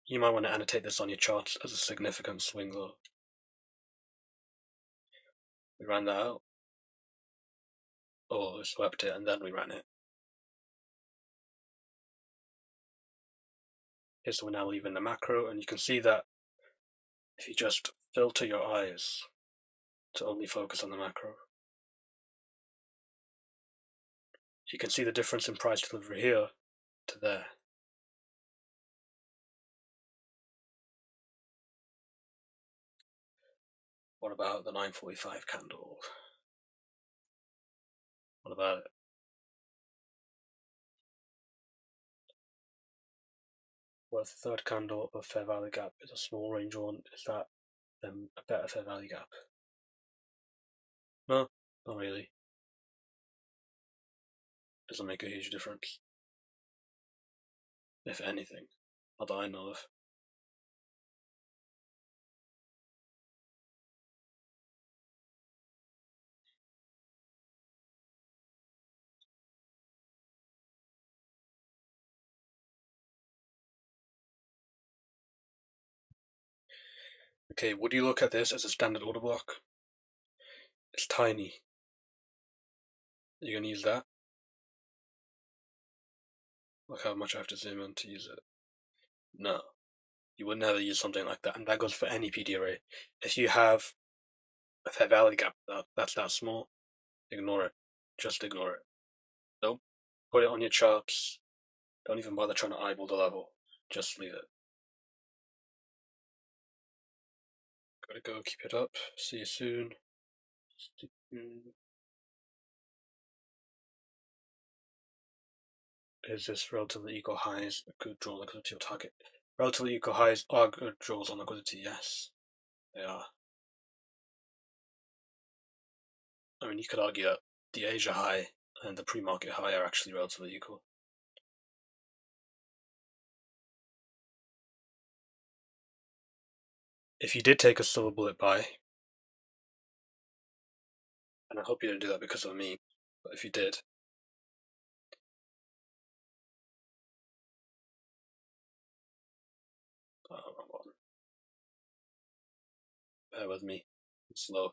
[SPEAKER 1] you might want to annotate this on your charts as a significant swing low. We ran that out, or we swept it and then we ran it. Okay, so we're now leaving the macro, and you can see that if you just filter your eyes to only focus on the macro, you can see the difference in price delivery here to there. What about the 945 candle? What about it? Well, if the third candle of fair value gap is a small range one, is that then a better fair value gap? No, not really. Doesn't make a huge difference. If anything, not that I know of. Okay, would you look at this as a standard order block? It's tiny. You're gonna use that? Look how much I have to zoom in to use it. No. You would never use something like that, and that goes for any PD array. If you have a fair value gap that's that small, ignore it. Just ignore it. Don't put it on your charts. Don't even bother trying to eyeball the level. Just leave it. Gotta go, keep it up. See you soon. is this relatively equal highs a good draw on liquidity or target? Relatively equal highs are good draws on liquidity, yes. They are. I mean, you could argue that the Asia high and the pre-market high are actually relatively equal. If you did take a silver bullet buy, and I hope you didn't do that because of me, but if you did, wrong one. Bear with me, it's slow.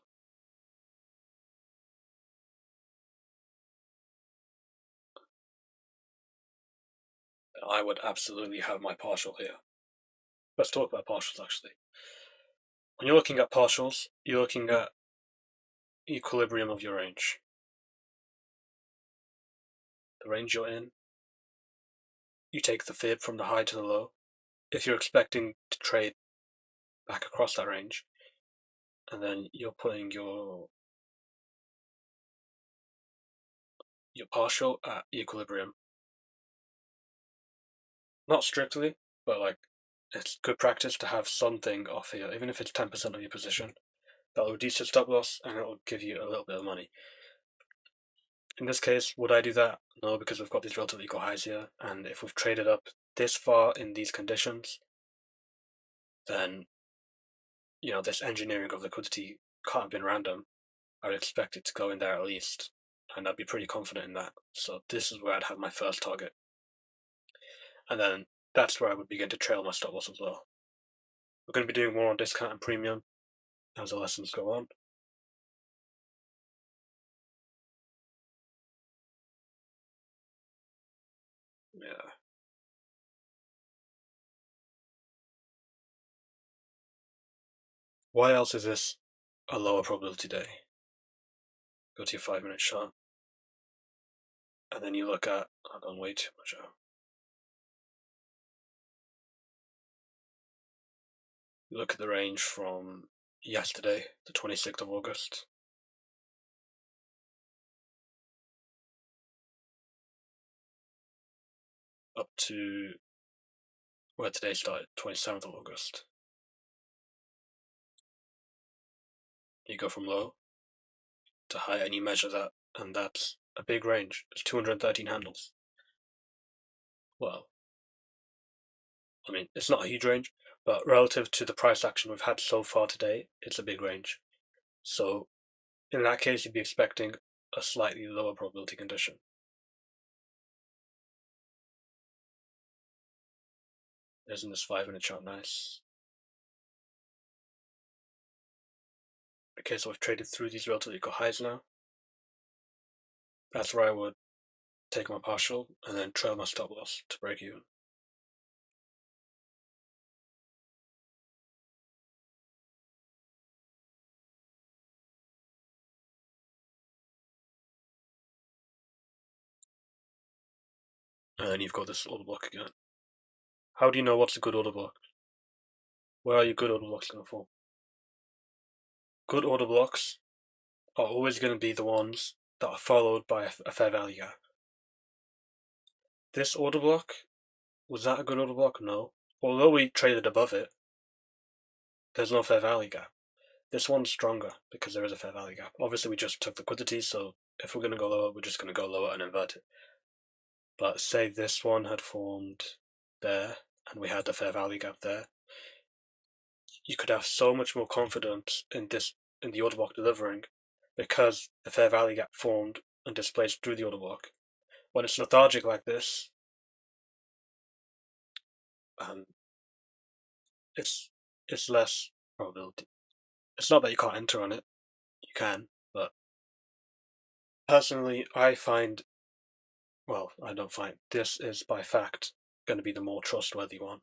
[SPEAKER 1] I would absolutely have my partial here. Let's talk about partials actually. When you're looking at partials, you're looking at equilibrium of your range. The range you're in, you take the fib from the high to the low. If you're expecting to trade back across that range, and then you're putting your partial at equilibrium. Not strictly, but like it's good practice to have something off here, even if it's 10% of your position. That'll reduce your stop loss and it'll give you a little bit of money. In this case, would I do that? No, because we've got these relatively equal highs here, and if we've traded up this far in these conditions, then this engineering of liquidity can't have been random. I would expect it to go in there at least, and I'd be pretty confident in that. So this is where I'd have my first target. And then that's where I would begin to trail my stop loss as well. We're going to be doing more on discount and premium as the lessons go on. Yeah. Why else is this a lower probability day? Go to your 5-minute chart. And then you look at, I've gone way too much out. You look at the range from yesterday, the 26th of August. Up to where today started, 27th of August. You go from low to high and you measure that, and that's a big range. It's 213 handles. Well, I mean, it's not a huge range, but relative to the price action we've had so far today, it's a big range. So in that case, you'd be expecting a slightly lower probability condition. Isn't this 5-minute chart nice? Okay, so we've traded through these relatively equal highs now. That's where I would take my partial and then trail my stop loss to break even. And then you've got this order block again. How do you know what's a good order block? Where are your good order blocks going to fall? Good order blocks are always going to be the ones that are followed by a fair value gap. This order block, was that a good order block? No. Although we traded above it, there's no fair value gap. This one's stronger because there is a fair value gap. Obviously, we just took liquidity, so if we're going to go lower, we're just going to go lower and invert it. But say this one had formed there, and we had the fair value gap there, you could have so much more confidence in the order block delivering because the fair value gap formed and displaced through the order block. When it's lethargic like this, it's less probability. It's not that you can't enter on it, you can, but personally, I don't find this is by fact going to be the more trustworthy one.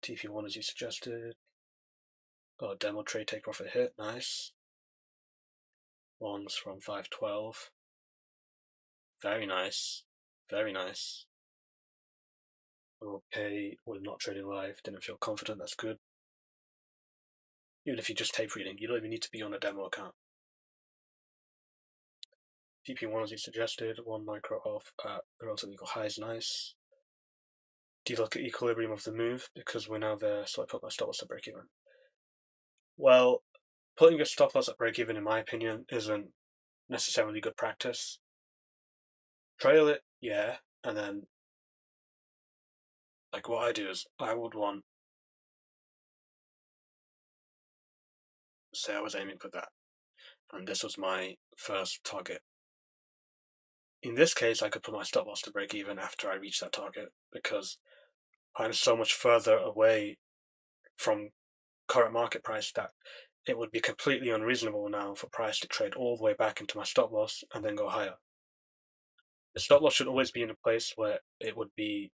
[SPEAKER 1] TP1 as you suggested. Oh, demo trade take profit hit, nice. Ones from 512. Very nice. Very nice. Okay, we're not trading live, didn't feel confident, that's good. Even if you just tape reading, you don't even need to be on a demo account. PP1 as you suggested, 1 micro off at the relative equal high is nice. Do you look at equilibrium of the move? Because we're now there, so I put my stop loss at break even. Well, putting your stop loss at break even, in my opinion, isn't necessarily good practice. Trail it, yeah, and then like what I do is I would want, say I was aiming for that, and this was my first target. In this case, I could put my stop loss to break even after I reach that target because I'm so much further away from current market price that it would be completely unreasonable now for price to trade all the way back into my stop loss and then go higher. The stop loss should always be in a place where it would be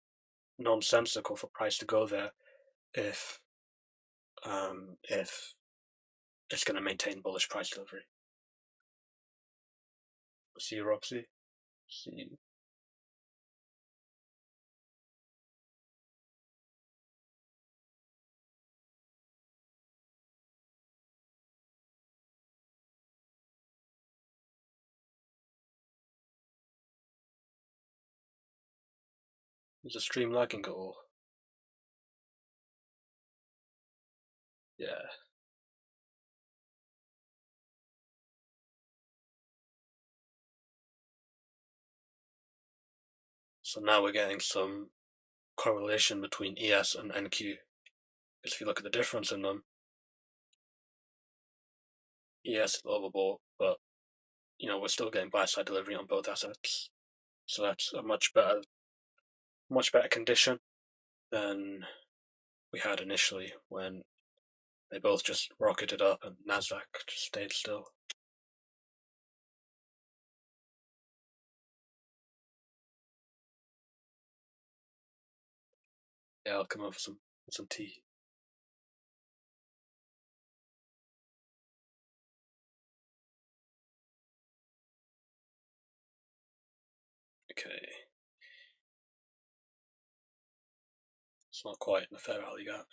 [SPEAKER 1] nonsensical for price to go there if it's going to maintain bullish price delivery. See you, Roxy. See you. Is the stream lagging at all? Yeah. So now we're getting some correlation between ES and NQ. Because if you look at the difference in them, ES is overbought, but we're still getting buy side delivery on both assets. So that's a much better condition than we had initially when they both just rocketed up and Nasdaq just stayed still. Yeah, I'll come over with some tea. Okay. It's not quite in the fair value gap.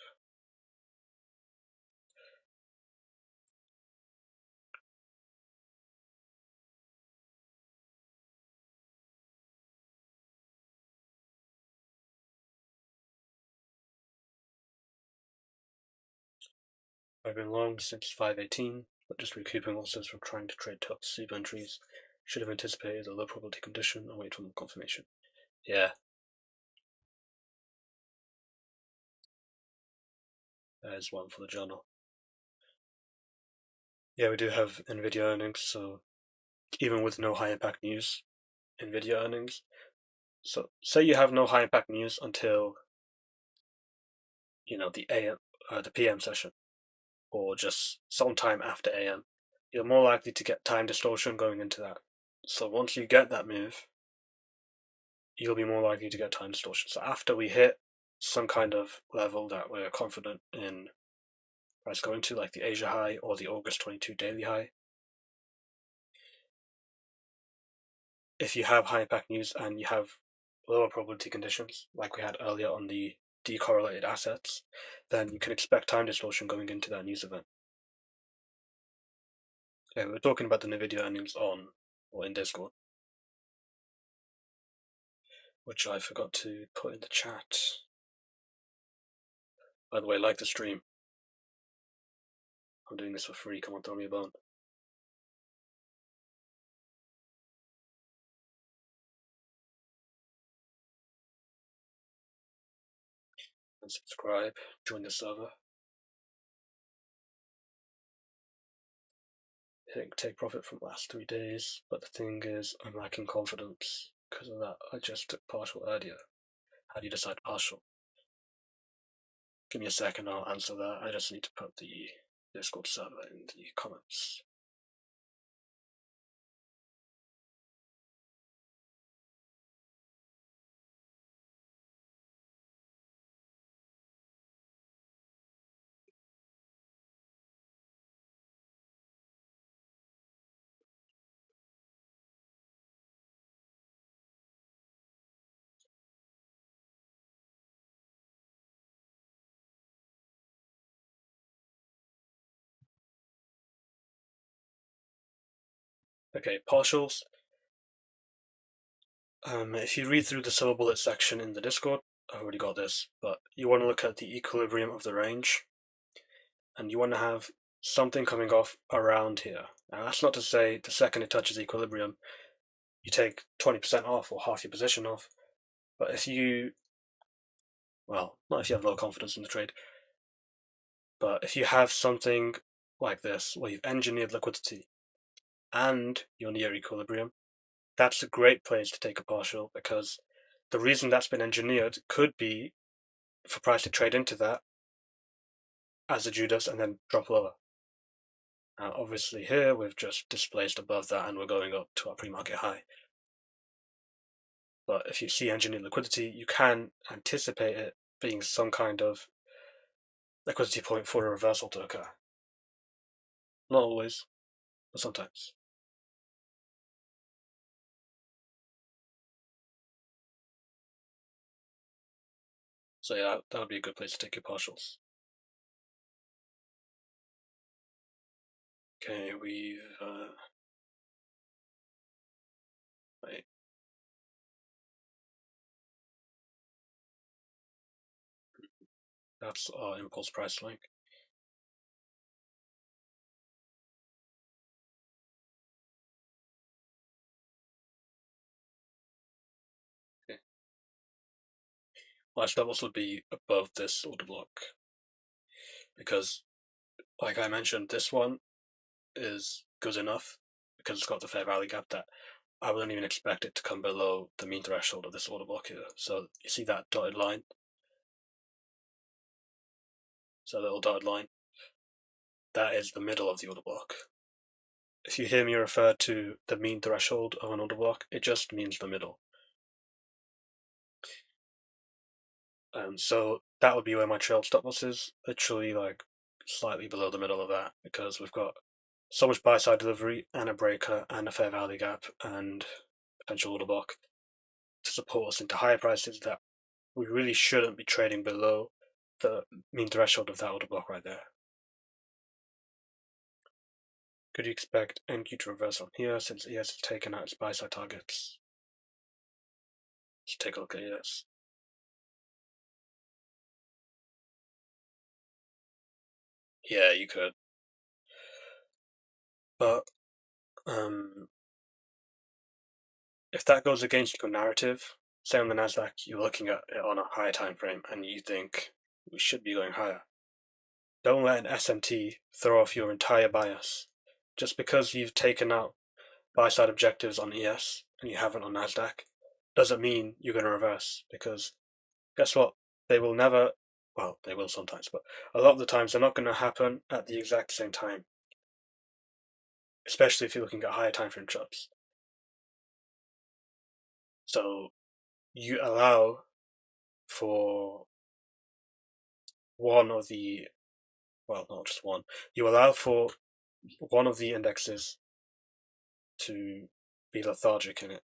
[SPEAKER 1] I've been long since 518, but just recouping losses from trying to trade top super entries. Should have anticipated a low probability condition and wait for more confirmation. Yeah. There's one for the journal. Yeah, we do have NVIDIA earnings, so even with no high impact news, NVIDIA earnings. So say you have no high impact news until the AM, the PM session, or just sometime after AM. You're more likely to get time distortion going into that. So once you get that move, you'll be more likely to get time distortion. So after we hit some kind of level that we're confident in price going to, like the Asia high or the August 22 daily high, if you have high impact news and you have lower probability conditions, like we had earlier on the decorrelated assets, then you can expect time distortion going into that news event. Yeah, we were talking about the NVIDIA earnings in Discord, which I forgot to put in the chat. By the way, like the stream. I'm doing this for free. Come on, throw me a bone. And subscribe. Join the server. Take profit from last 3 days, but the thing is, I'm lacking confidence because of that. I just took partial earlier. How do you decide partial? Give me a second, I'll answer that. I just need to put the Discord server in the comments. Okay, partials. If you read through the silver bullet section in the Discord, I've already got this, but you want to look at the equilibrium of the range, and you want to have something coming off around here. Now, that's not to say the second it touches equilibrium, you take 20% off or half your position off, but if you, well, not if you have low confidence in the trade, but if you have something like this, where you've engineered liquidity and you're near equilibrium, that's a great place to take a partial, because the reason that's been engineered could be for price to trade into that as a Judas and then drop lower. Now, obviously here we've just displaced above that and we're going up to our pre-market high. But if you see engineered liquidity, you can anticipate it being some kind of liquidity point for a reversal to occur. Not always, but sometimes. So yeah, that would be a good place to take your partials. Okay, we've wait. That's our impulse price link. Okay. Last levels would be above this order block, because, like I mentioned, this one is good enough because it's got the fair value gap that I wouldn't even expect it to come below the mean threshold of this order block here. So you see that dotted line? So that little dotted line, that is the middle of the order block. If you hear me refer to the mean threshold of an order block, it just means the middle. So that would be where my trailed stop loss is, literally like slightly below the middle of that, because we've got so much buy side delivery and a breaker and a fair value gap and potential order block to support us into higher prices that we really shouldn't be trading below the mean threshold of that order block right there. Could you expect NQ to reverse on here since ES has taken out its buy side targets? Let's take a look at ES. Yeah, you could. But if that goes against your narrative, say on the Nasdaq, you're looking at it on a higher time frame and you think we should be going higher. Don't let an SMT throw off your entire bias. Just because you've taken out buy side objectives on ES and you haven't on Nasdaq doesn't mean you're going to reverse, because guess what? They will never, well, they will sometimes, but a lot of the times they're not going to happen at the exact same time, especially if you're looking at higher time frame charts. So you allow for one of the, well, not just one, you allow for one of the indexes to be lethargic in it.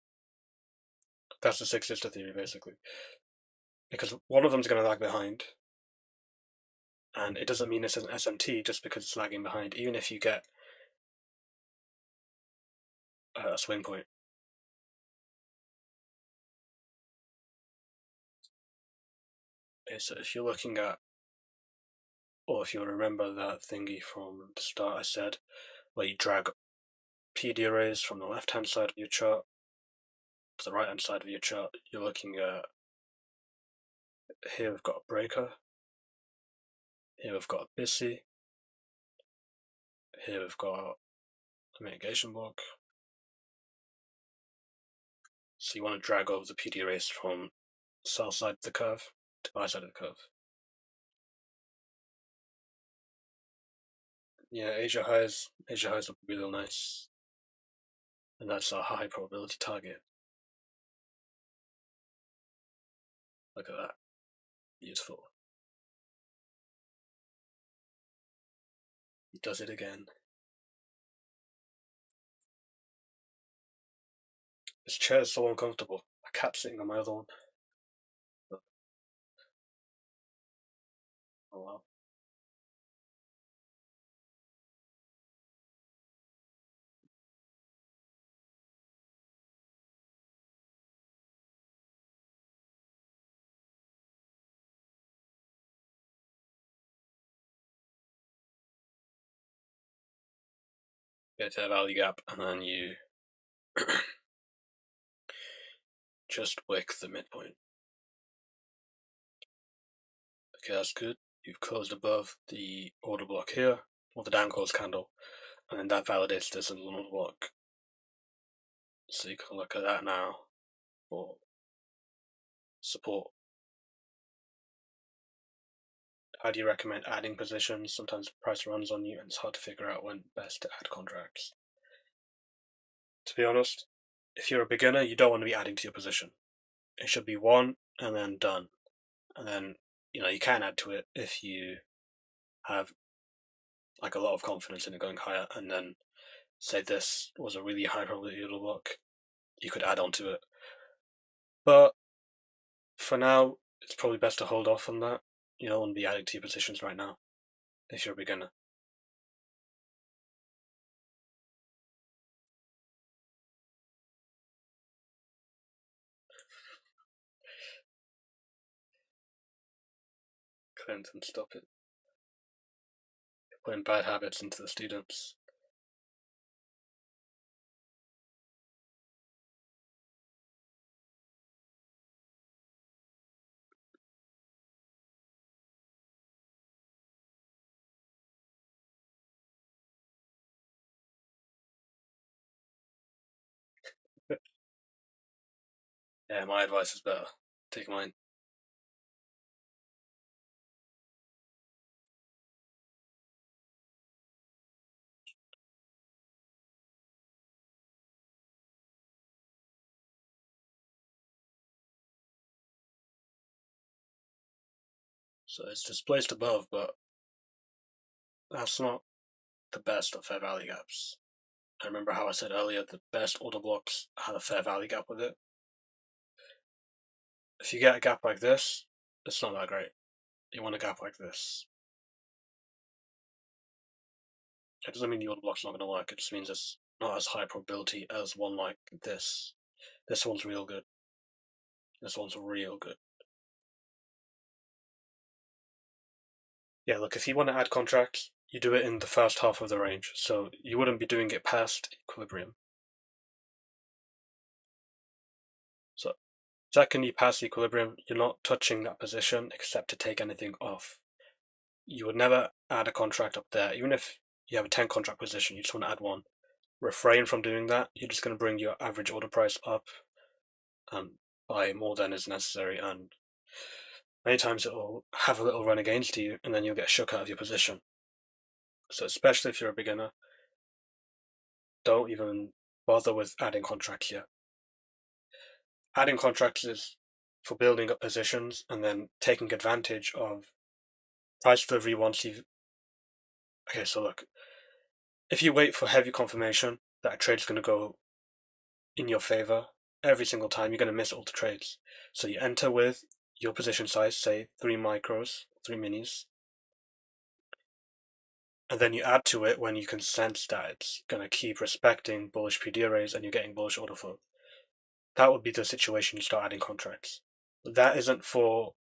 [SPEAKER 1] That's the six sister theory, basically. Because one of them's going to lag behind, and it doesn't mean it's an SMT just because it's lagging behind, even if you get a swing point. Okay, so if you're looking at, or if you remember that thingy from the start I said, where you drag PD arrays from the left-hand side of your chart to the right-hand side of your chart, you're looking at, here we've got a breaker, here we've got a BISI, here we've got a mitigation block. So you want to drag over the PD arrays from sell side of the curve to buy side of the curve. Yeah, Asia highs look really nice. And that's our high probability target. Look at that. Beautiful. He does it again. This chair is so uncomfortable. A cat sitting on my other one. Oh wow. get fair value gap, and then you just wick the midpoint. Okay, that's good. You've closed above the order block here, or the down close candle, and then that validates this as an order block. So you can look at that now for support. How do you recommend adding positions? Sometimes the price runs on you and it's hard to figure out when best to add contracts. To be honest, if you're a beginner, you don't want to be adding to your position. It should be one and then done. And then, you can add to it if you have like a lot of confidence in it going higher, and then say this was a really high probability order block, you could add on to it. But for now, it's probably best to hold off on that. You don't want to be adding to your positions right now if you're a beginner. Clinton, stop it. You're putting bad habits into the students. Yeah, my advice is better. Take mine. So it's displaced above, but that's not the best of fair value gaps. I remember how I said earlier the best order blocks had a fair value gap with it. If you get a gap like this, it's not that great. You want a gap like this. It doesn't mean the order block's not going to work, it just means it's not as high probability as one like this. This one's real good. This one's real good. Yeah, look, if you want to add contracts, you do it in the first half of the range, so you wouldn't be doing it past equilibrium. So, second you pass equilibrium, you're not touching that position except to take anything off. You would never add a contract up there, even if you have a 10 contract position, you just want to add one. Refrain from doing that. You're just going to bring your average order price up by more than is necessary, and many times it will have a little run against you, and then you'll get shook out of your position. So, especially if you're a beginner, don't even bother with adding contracts here. Adding contracts is for building up positions and then taking advantage of price delivery once you've. Okay, so look, if you wait for heavy confirmation that a trade's going to go in your favor every single time, you're going to miss all the trades. So you enter with your position size, say 3 micros, 3 minis, and then you add to it when you can sense that it's going to keep respecting bullish PD arrays and you're getting bullish order flow. That would be the situation you start adding contracts. That isn't for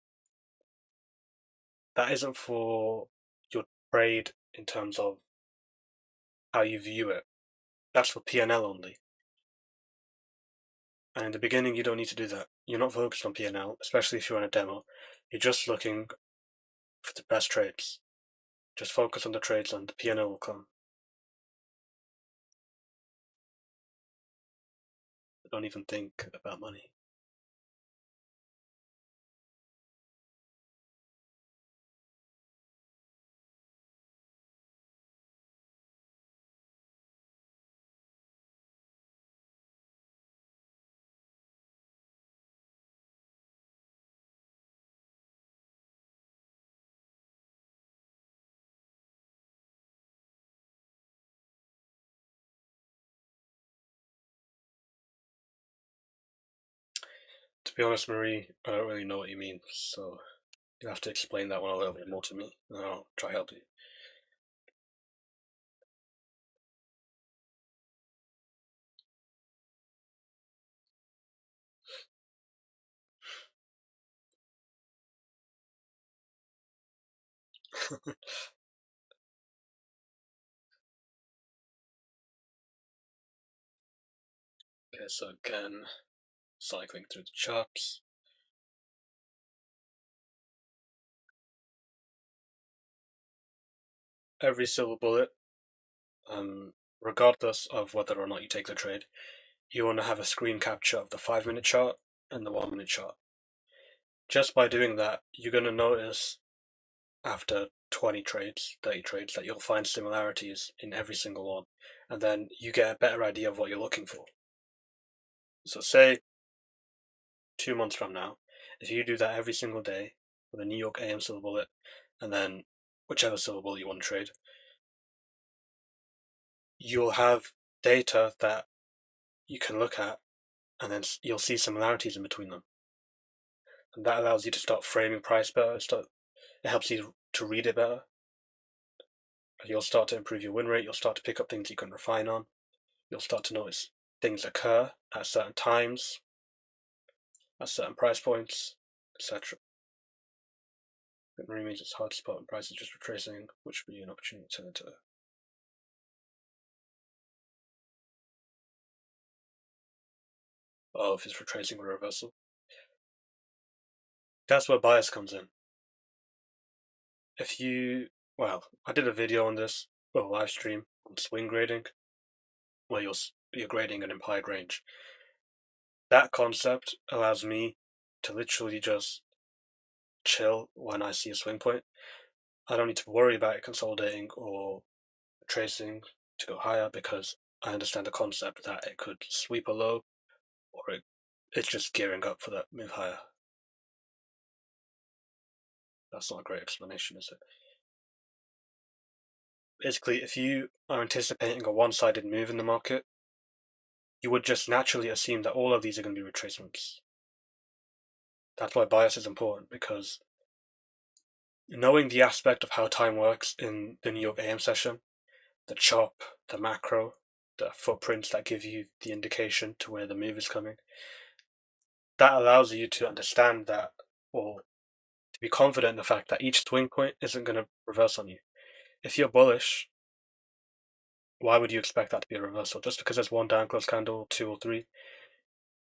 [SPEAKER 1] your trade in terms of how you view it. That's for P&L only. And in the beginning, you don't need to do that. You're not focused on P&L, especially if you're on a demo. You're just looking for the best trades. Just focus on the trades and the P&L will come. Don't even think about money. To be honest, Marie, I don't really know what you mean, so you have to explain that one a little bit more to me, and I'll try help you. Okay, so again, cycling through the charts. Every silver bullet, regardless of whether or not you take the trade, you want to have a screen capture of the 5-minute chart and the 1-minute chart. Just by doing that, you're going to notice after 20 trades, 30 trades, that you'll find similarities in every single one, and then you get a better idea of what you're looking for. So say 2 months from now, if you do that every single day with a New York AM silver bullet, and then whichever silver bullet you want to trade, you'll have data that you can look at, and then you'll see similarities in between them. And that allows you to start framing price better. It helps you to read it better. You'll start to improve your win rate. You'll start to pick up things you can refine on. You'll start to notice things occur at certain times, at certain price points, etc. It really means it's hard to spot when prices just retracing, which would be an opportunity to turn into. Oh, if it's retracing with a reversal. That's where bias comes in. I did a video on this, a live stream on swing grading, where you're grading an implied range. That concept allows me to literally just chill when I see a swing point. I don't need to worry about it consolidating or tracing to go higher because I understand the concept that it could sweep a low or it's just gearing up for that move higher. That's not a great explanation, is it? Basically, if you are anticipating a one-sided move in the market, you would just naturally assume that all of these are going to be retracements. That's why bias is important, because knowing the aspect of how time works in the New York AM session, the chop, the macro, the footprints that give you the indication to where the move is coming, that allows you to understand that, or to be confident in the fact that each swing point isn't going to reverse on you. If you're bullish, why would you expect that to be a reversal? Just because there's one down close candle, 2 or 3,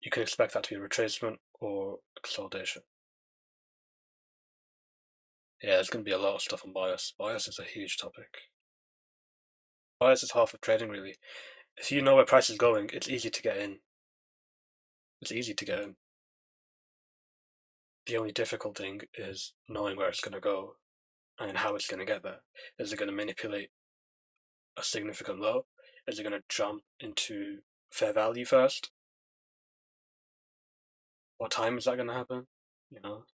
[SPEAKER 1] you can expect that to be a retracement or a consolidation. Yeah, there's going to be a lot of stuff on bias. Bias is a huge topic. Bias is half of trading, really. If you know where price is going, it's easy to get in. It's easy to get in. The only difficult thing is knowing where it's going to go and how it's going to get there. Is it going to manipulate a significant low? Is it going to jump into fair value first? What time is that going to happen? You know,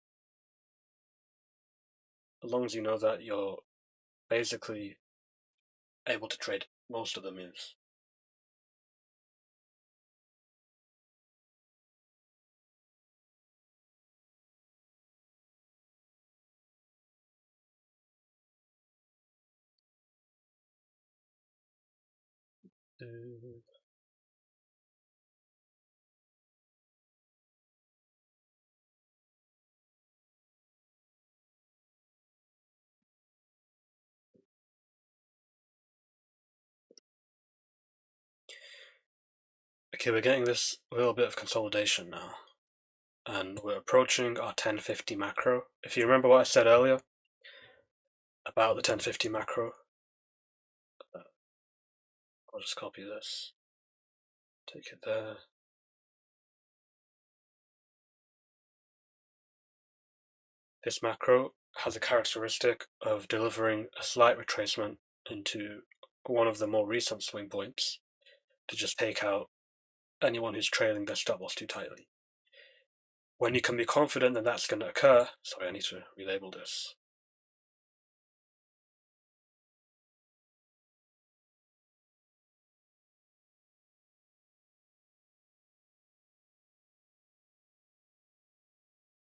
[SPEAKER 1] as long as you know that you're basically able to trade most of the moves. Okay, we're getting this little bit of consolidation now, and we're approaching our 1050 macro. If you remember what I said earlier about the 1050 macro, I'll just copy this, take it there. This macro has a characteristic of delivering a slight retracement into one of the more recent swing points to just take out anyone who's trailing their stop loss too tightly. When you can be confident that that's going to occur, sorry, I need to relabel this.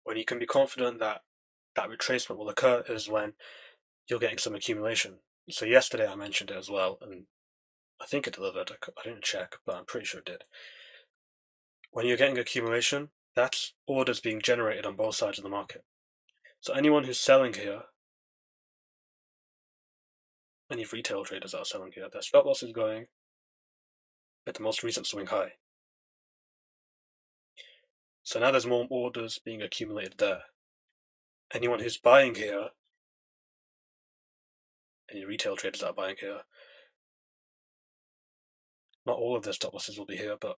[SPEAKER 1] When you can be confident that that retracement will occur is when you're getting some accumulation. So yesterday I mentioned it as well, and I think it delivered. I didn't check, but I'm pretty sure it did. When you're getting accumulation, that's orders being generated on both sides of the market. So anyone who's selling here, any retail traders that are selling here, their stop loss is going at the most recent swing high. So now there's more orders being accumulated there. Anyone who's buying here, any retail traders that are buying here, not all of their stop losses will be here, but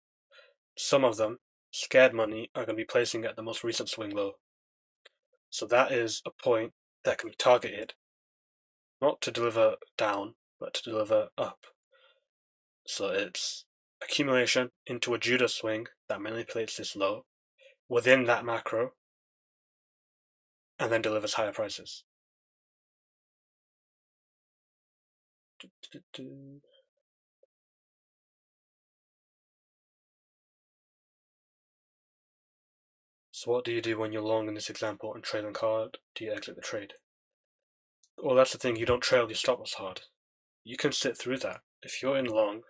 [SPEAKER 1] some of them, scared money, are going to be placing at the most recent swing low. So that is a point that can be targeted, not to deliver down, but to deliver up. So it's accumulation into a Judah swing that manipulates this low within that macro and then delivers higher prices. So what do you do when you're long in this example and trailing hard? Do you exit the trade? Well, that's the thing, you don't trail your stop loss hard. You can sit through that. If you're in long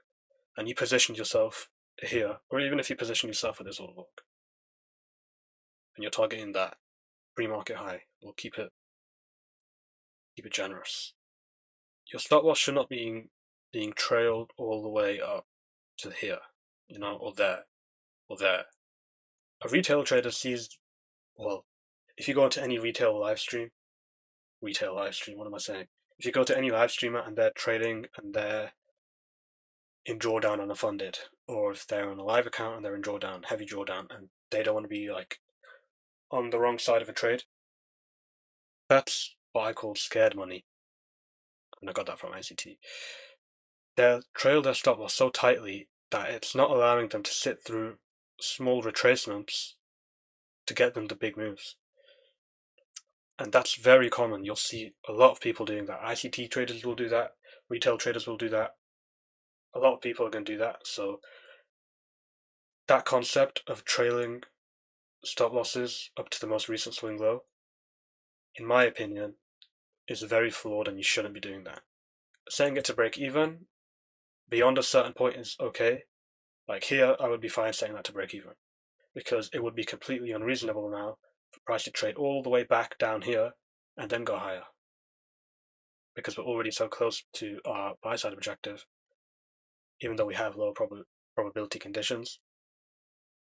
[SPEAKER 1] and you position yourself here, or even if you position yourself at this order block, and you're targeting that pre-market high, we'll keep it generous. Your stop loss should not be being trailed all the way up to here, or there, or there. A retail trader sees, well, if you go into any retail live stream, what am I saying? If you go to any live streamer and they're trading and they're in drawdown and are funded, or if they're on a live account and they're in drawdown, heavy drawdown, and they don't want to be like on the wrong side of a trade, that's what I call scared money. And I got that from ICT. They'll trail their stop loss so tightly that it's not allowing them to sit through small retracements to get them the big moves. And that's very common. You'll see a lot of people doing that. ICT traders will do that. Retail traders will do that. A lot of people are going to do that. So that concept of trailing stop losses up to the most recent swing low, in my opinion, is very flawed, and you shouldn't be doing that. Saying it to break even beyond a certain point is okay. Like here, I would be fine saying that to break even, because it would be completely unreasonable now for price to trade all the way back down here and then go higher, because we're already so close to our buy side objective, even though we have low probability conditions.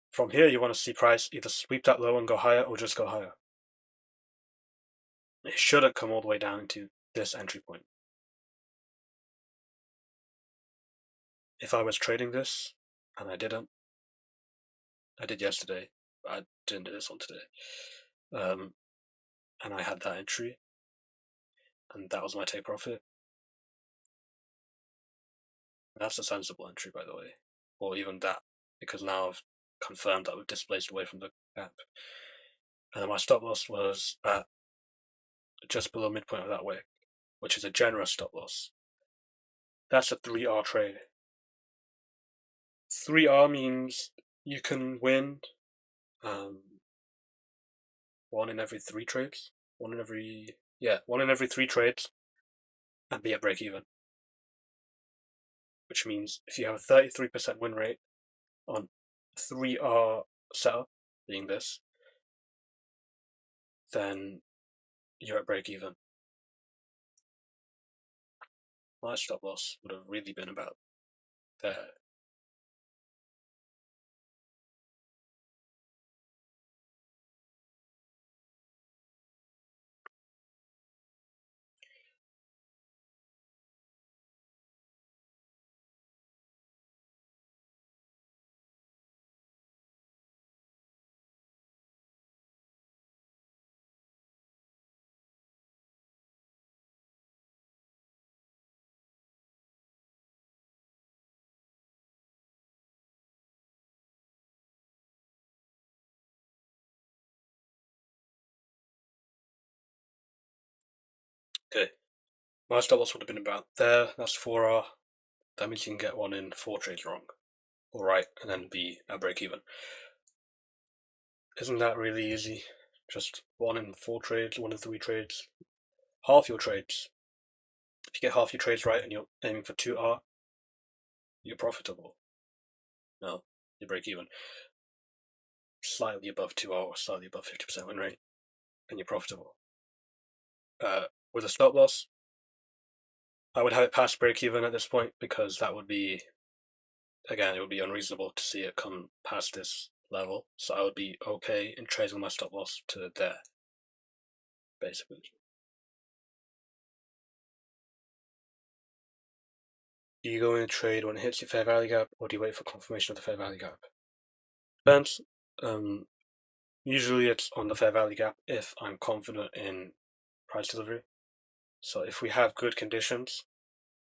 [SPEAKER 1] From here, you want to see price either sweep that low and go higher, or just go higher. It shouldn't come all the way down into this entry point. If I was trading this, and I didn't, I did yesterday, but I didn't do this one today, and I had that entry, and that was my take profit. That's a sensible entry, by the way, or even that, because now I've confirmed that we've displaced away from the gap. And then my stop loss was at just below midpoint of that wick, which is a generous stop loss. That's a 3R trade. 3R means you can win 1 in every 3 trades. 1 in every 3 trades and be at break even. Which means if you have a 33% win rate on 3R setup, being this, then you're at break even. My stop loss would have really been about there. Okay, my stop loss would have been about there. That's 4R. That means you can get 1 in 4 trades wrong, or right, and then be at break even. Isn't that really easy? Just 1 in 4 trades, 1 in 3 trades. Half your trades. If you get half your trades right and you're aiming for 2R, you're profitable. No, you break even. Slightly above 2R or slightly above 50% win rate, and you're profitable. With a stop loss, I would have it past break even at this point, because that would be, again, it would be unreasonable to see it come past this level, so I would be okay in trading my stop loss to there, basically. Do you go in a trade when it hits your fair value gap, or do you wait for confirmation of the fair value gap? Depends. Usually it's on the fair value gap if I'm confident in price delivery. So if we have good conditions,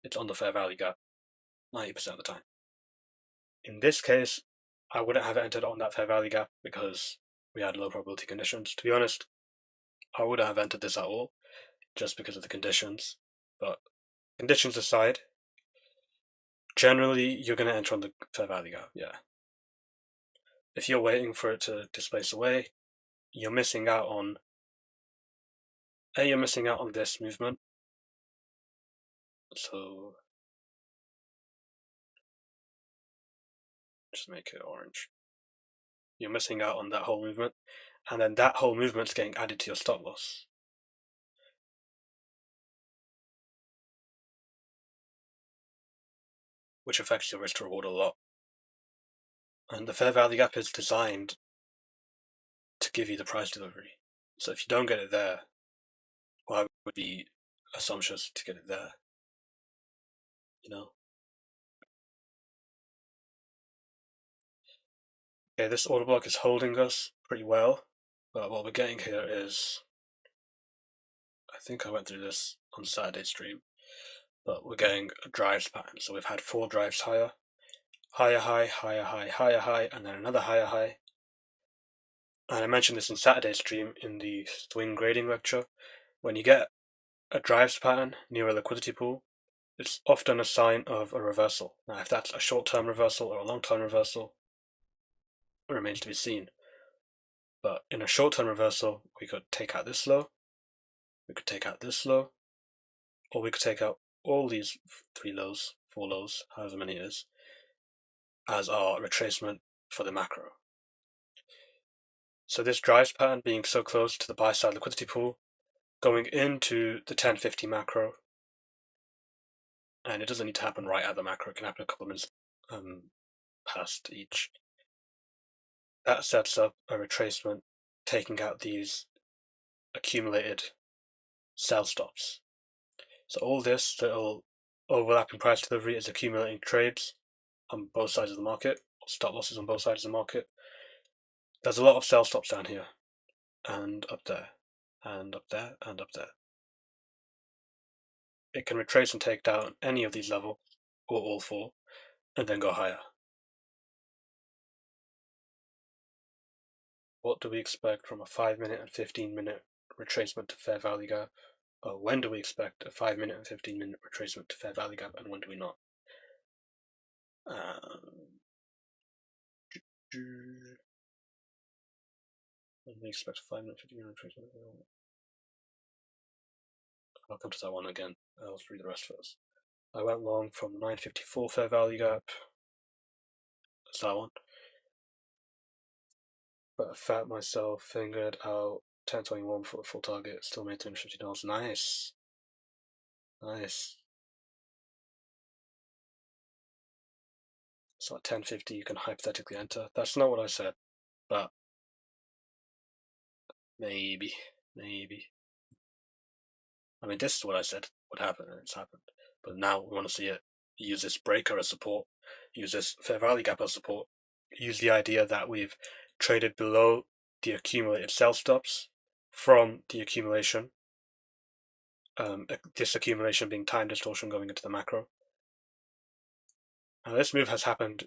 [SPEAKER 1] it's on the fair value gap 90% of the time. In this case, I wouldn't have entered on that fair value gap because we had low probability conditions. To be honest, I wouldn't have entered this at all just because of the conditions. But conditions aside, generally you're going to enter on the fair value gap, yeah. If you're waiting for it to displace away, you're missing out on this movement. So just make it orange. You're missing out on that whole movement, and then that whole movement's getting added to your stop loss. Which affects your risk to reward a lot. And the fair value gap is designed to give you the price delivery. So if you don't get it there, well, it would be assumptuous to get it there. You know? Okay, this order block is holding us pretty well, but what we're getting here is, I think I went through this on Saturday stream, but we're getting a drives pattern. So we've had 4 drives higher, higher high, higher high, higher high, and then another higher high. And I mentioned this in Saturday's stream in the swing grading lecture. When you get a drives pattern near a liquidity pool, it's often a sign of a reversal. Now, if that's a short-term reversal or a long-term reversal, it remains to be seen. But in a short-term reversal, we could take out this low, we could take out this low, or we could take out all these 3 lows, 4 lows, however many it is, as our retracement for the macro. So this drives pattern being so close to the buy-side liquidity pool, going into the 1050 macro, and it doesn't need to happen right at the macro, it can happen a couple of minutes past each. That sets up a retracement, taking out these accumulated sell stops. So all this little overlapping price delivery is accumulating trades on both sides of the market, stop losses on both sides of the market. There's a lot of sell stops down here, and up there, and up there, and up there. It can retrace and take down any of these levels, or all 4, and then go higher. What do we expect from a 5-minute and 15-minute retracement to fair value gap? When do we expect a 5-minute and 15-minute retracement to fair value gap, and when do we not? When do we expect a 5-minute, 15-minute retracement? I'll come to that one again. I'll read the rest first. I went long from 954 fair value gap. That's that one. But I fat myself, fingered out 1021 for a full target, still made $250. Nice. Nice. So at 1050 you can hypothetically enter. That's not what I said, but maybe. I mean, this is what I said would happen, and it's happened. But now we want to see it. Use this breaker as support. Use this fair value gap as support. Use the idea that we've traded below the accumulated sell stops from the accumulation. This accumulation being time distortion going into the macro. Now this move has happened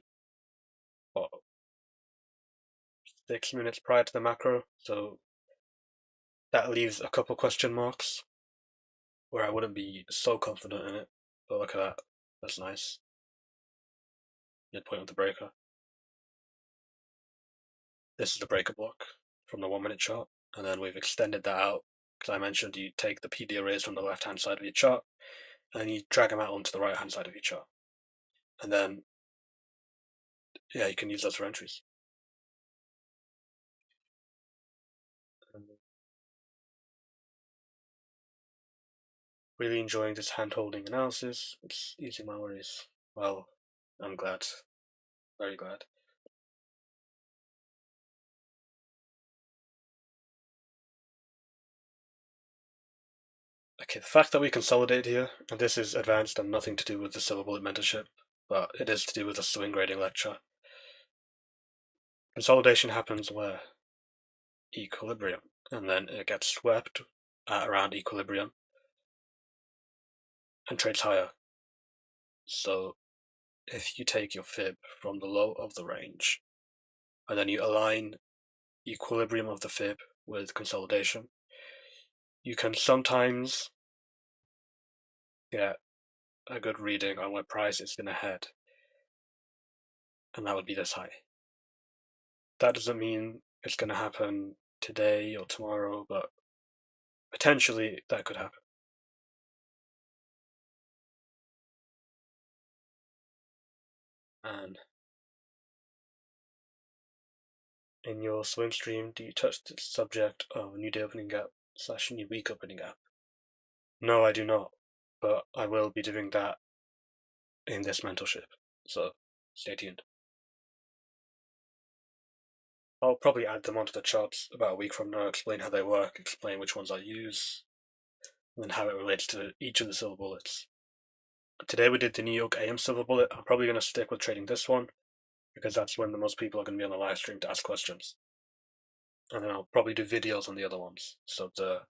[SPEAKER 1] 6 minutes prior to the macro, so that leaves a couple question marks where I wouldn't be so confident in it. But look at that, that's nice. Midpoint of the breaker. This is the breaker block from the 1-minute chart, and then we've extended that out because I mentioned you take the PD arrays from the left-hand side of your chart and you drag them out onto the right-hand side of your chart. And then, yeah, you can use those for entries. Really enjoying this hand-holding analysis. It's easing my worries. Well, I'm glad. Very glad. Okay, the fact that we consolidate here, and this is advanced and nothing to do with the silver bullet mentorship, but it is to do with the swing grading lecture. Consolidation happens where equilibrium, and then it gets swept at around equilibrium and trades higher. So if you take your fib from the low of the range, and then you align equilibrium of the fib with consolidation, you can sometimes get a good reading on where price is going to head, and that would be this high. That doesn't mean it's going to happen today or tomorrow, but potentially that could happen. And in your swim stream, do you touch the subject of new day opening gap / new week opening gap? No, I do not, but I will be doing that in this mentorship, so stay tuned. I'll probably add them onto the charts about a week from now, explain how they work, explain which ones I use, and then how it relates to each of the silver bullets. Today we did the New York AM silver bullet. I'm probably going to stick with trading this one, because that's when the most people are going to be on the live stream to ask questions. And then I'll probably do videos on the other ones. So the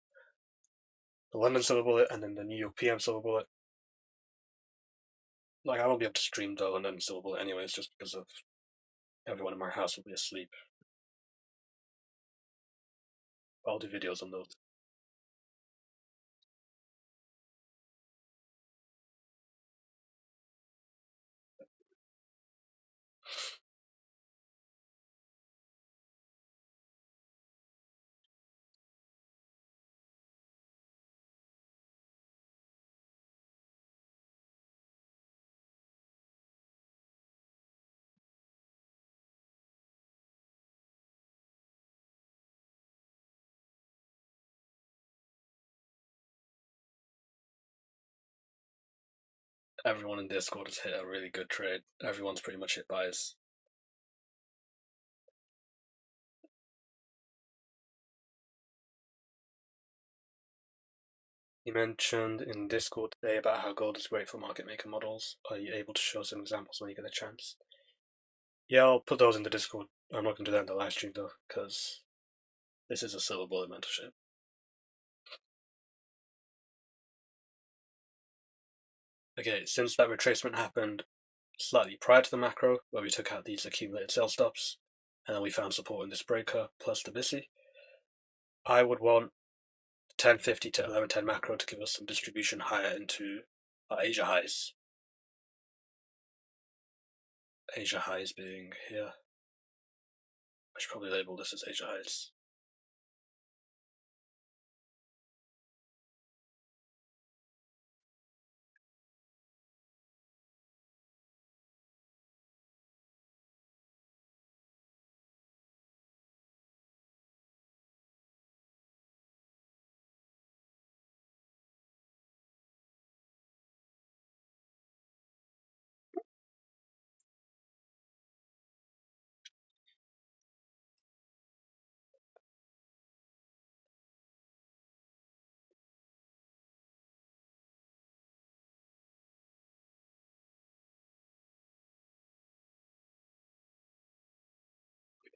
[SPEAKER 1] London silver bullet and then the New York PM silver bullet. Like, I won't be able to stream the London silver bullet anyways, just because of everyone in my house will be asleep. I'll do videos on those. Everyone in Discord has hit a really good trade. Everyone's pretty much hit buys. You mentioned in Discord today about how gold is great for market maker models. Are you able to show some examples when you get a chance? Yeah, I'll put those in the Discord. I'm not going to do that in the live stream though, because this is a silver bullet mentorship. Okay, since that retracement happened slightly prior to the macro, where we took out these accumulated sell stops, and then we found support in this breaker plus the BISI, I would want 1050 to 1110 macro to give us some distribution higher into our Asia highs. Asia highs being here. I should probably label this as Asia highs.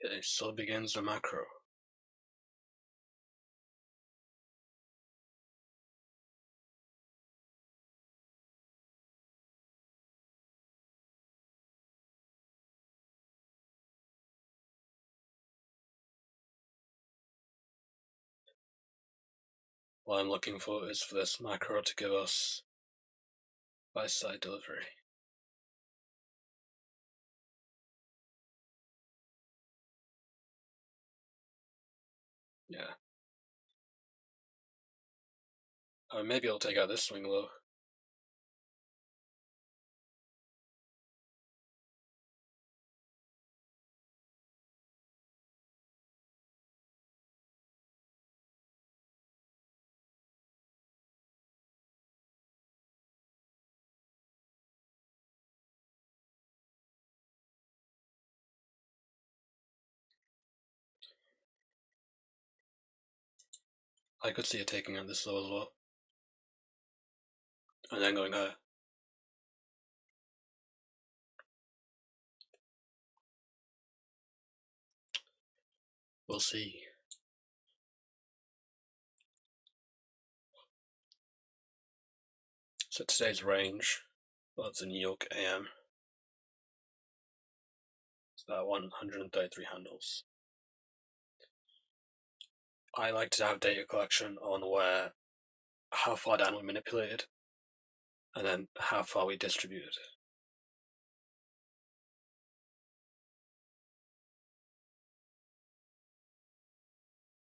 [SPEAKER 1] Okay, so begins the macro. What I'm looking for is for this macro to give us buy side delivery. Yeah. Maybe I'll take out this swing low. I could see it taking out this low as well. and then going higher. We'll see. So today's range of the New York AM is about 133 handles. I like to have data collection on where how far down we manipulated and then how far we distributed.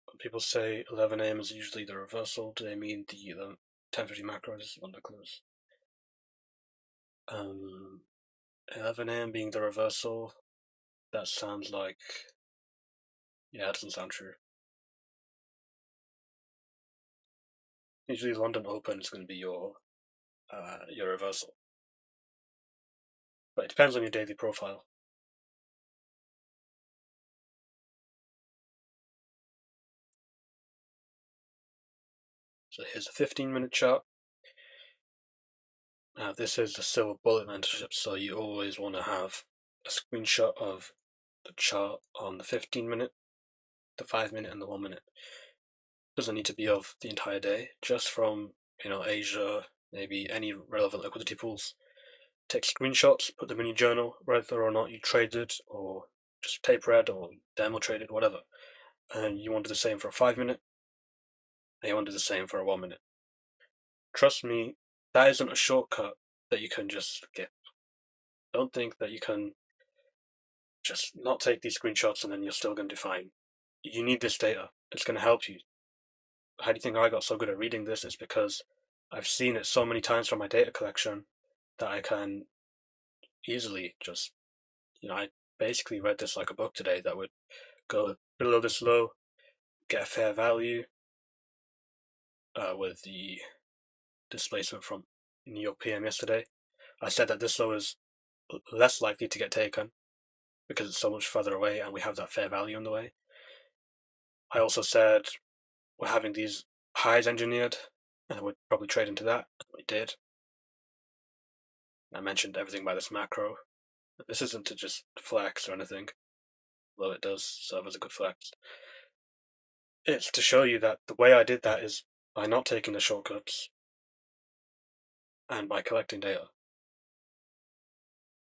[SPEAKER 1] When people say 11 AM is usually the reversal, do they mean the 1050 macros on the close? 11 AM being the reversal, that sounds like, yeah, it doesn't sound true. Usually London Open is going to be your reversal. But it depends on your daily profile. So here's a 15-minute chart. Now this is the silver bullet mentorship, so you always want to have a screenshot of the chart on the 15-minute, the 5-minute, and the 1-minute. Doesn't need to be of the entire day, just from Asia, maybe any relevant liquidity pools. Take screenshots, put them in your journal, whether or not you traded or just tape read or demo traded, whatever. And you want to do the same for a 5-minute, and you want to do the same for a 1-minute. Trust me, that isn't a shortcut that you can just skip. Don't think that you can just not take these screenshots and then you're still going to do fine. You need this data. It's going to help you. How do you think I got so good at reading this? It's because I've seen it so many times from my data collection that I can easily just, I basically read this like a book today that would go below this low, get a fair value with the displacement from New York PM yesterday. I said that this low is less likely to get taken because it's so much further away and we have that fair value in the way. I also said we're having these highs engineered and we'd probably trade into that. We did. I mentioned everything by this macro. This isn't to just flex or anything, although it does serve as a good flex. It's to show you that the way I did that is by not taking the shortcuts and by collecting data.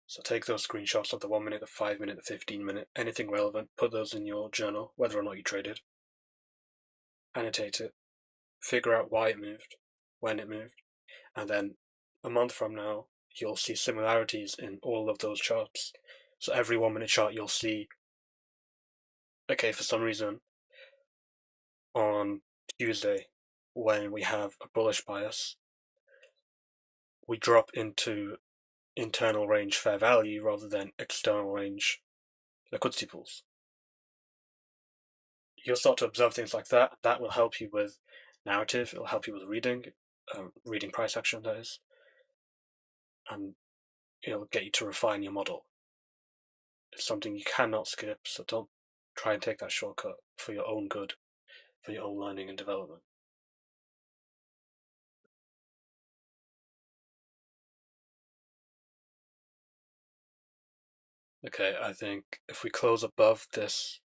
[SPEAKER 1] So take those screenshots of the 1-minute, the 5-minute, the 15-minute, anything relevant, put those in your journal, whether or not you traded. Annotate it, figure out why it moved, when it moved, and then a month from now, you'll see similarities in all of those charts. So every 1-minute chart, you'll see, okay, for some reason, on Tuesday, when we have a bullish bias, we drop into internal range fair value rather than external range liquidity pools. You'll start to observe things like that. That will help you with narrative. It'll help you with reading price action, that is, and it'll get you to refine your model. It's something you cannot skip, so don't try and take that shortcut for your own good, for your own learning and development. Okay, I think if we close above this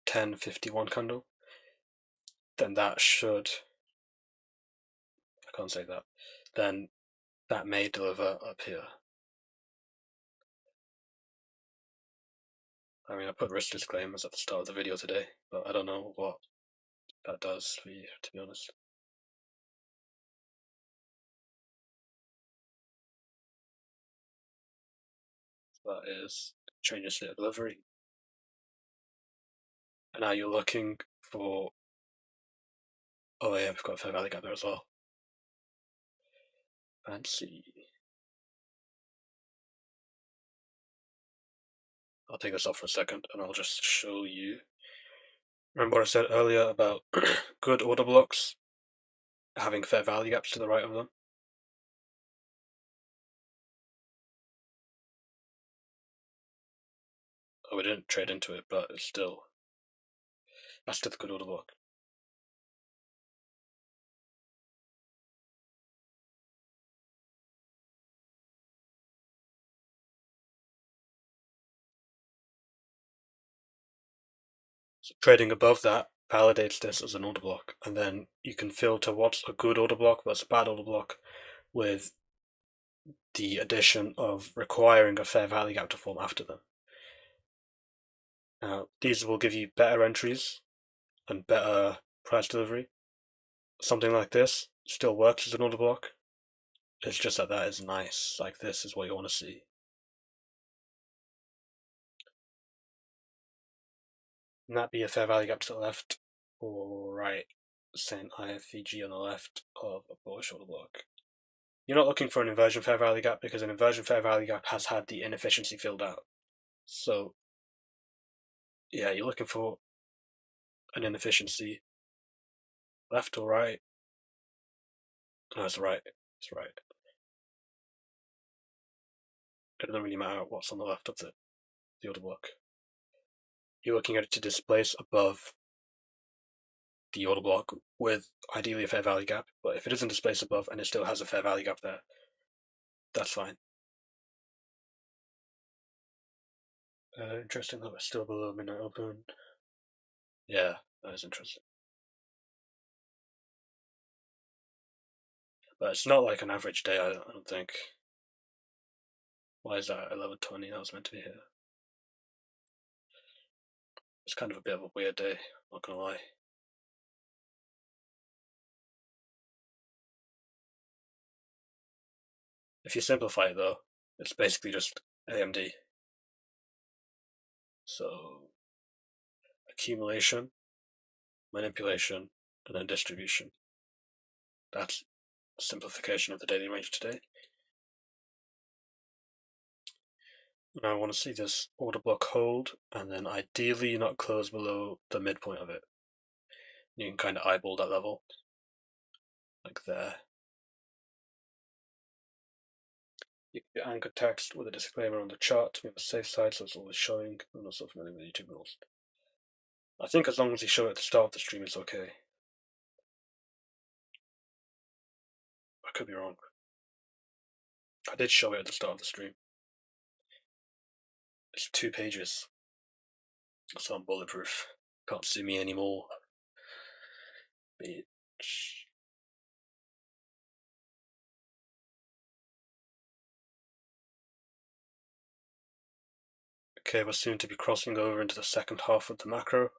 [SPEAKER 1] 1051 candle, then that should, I can't say that, then that may deliver up here. I mean, I put risk disclaimers at the start of the video today, but I don't know what that does for you, to be honest. That is change your state of delivery. And now you're looking for, oh yeah, we've got a fair value gap there as well. Fancy. I'll take this off for a second and I'll just show you. Remember what I said earlier about good order blocks having fair value gaps to the right of them? Oh, we didn't trade into it, but it's still, that's still the good order block. So trading above that validates this as an order block, and then you can filter what's a good order block versus a bad order block with the addition of requiring a fair value gap to form after them. Now, these will give you better entries and better price delivery. Something like this still works as an order block. It's just that that is nice. Like, this is what you want to see. And that be a fair value gap to the left or right, saying IFVG on the left of a bullish order block. You're not looking for an inversion fair value gap because an inversion fair value gap has had the inefficiency filled out. So, yeah, you're looking for an inefficiency left or right. No, it's right. It's right. It doesn't really matter what's on the left of the order block. You're looking at it to displace above the order block with ideally a fair value gap, but if it isn't displaced above and it still has a fair value gap there, that's fine. Interesting that we're still below midnight open. Yeah, that is interesting. But it's not like an average day, I don't think. Why is that 11:20? That was meant to be here. It's kind of a bit of a weird day, not gonna lie. If you simplify it though, it's basically just AMD. So, accumulation, manipulation, and then distribution. That's a simplification of the daily range today. And I want to see this order block hold, and then ideally not close below the midpoint of it. You can kind of eyeball that level, like there. You can do anchor text with a disclaimer on the chart to be on the safe side, so it's always showing. I'm not so familiar with YouTube rules. I think as long as you show it at the start of the stream, it's okay. I could be wrong. I did show it at the start of the stream. It's 2 pages, so I'm bulletproof. Can't sue me anymore. Bitch. Okay, we're soon to be crossing over into the second half of the macro.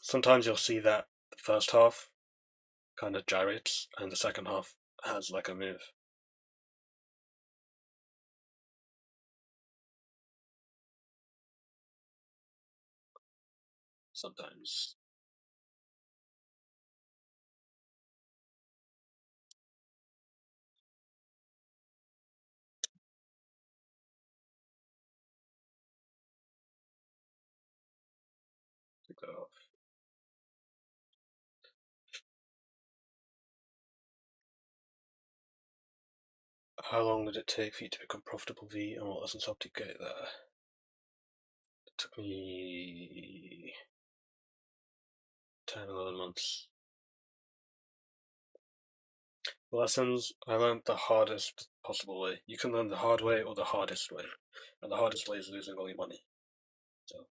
[SPEAKER 1] Sometimes you'll see that the first half kind of gyrates and the second half has like a move. Sometimes. Take that off. How long did it take for you to become profitable V, and what lessons helped you get there? It took me 10, 11 months. The lessons, I learned the hardest possible way. You can learn the hard way or the hardest way. And the hardest way is losing all your money. So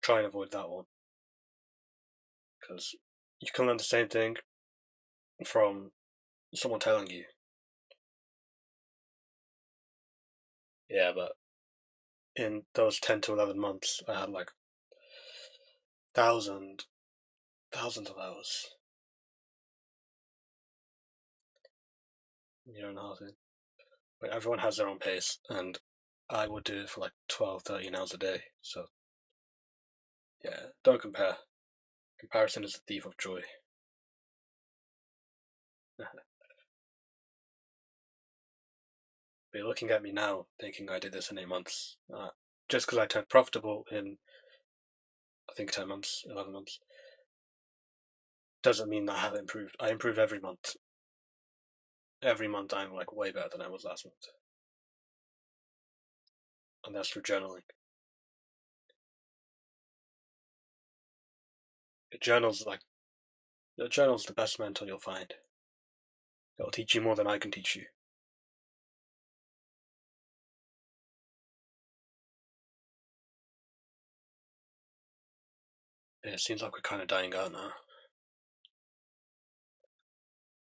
[SPEAKER 1] try and avoid that one. Because you can learn the same thing from someone telling you. Yeah, but in those 10 to 11 months, I had like thousands of hours. Year and a half in. But everyone has their own pace, and I would do it for like 12, 13 hours a day. So, yeah, don't compare. Comparison is the thief of joy. But you're looking at me now thinking I did this in 8 months. Just because I turned profitable in, I think, 10 months, 11 months, doesn't mean that I haven't improved. I improve every month. Every month I'm like way better than I was last month. And that's through journaling. The journal's the best mentor you'll find. It'll teach you more than I can teach you. It seems like we're kind of dying out now.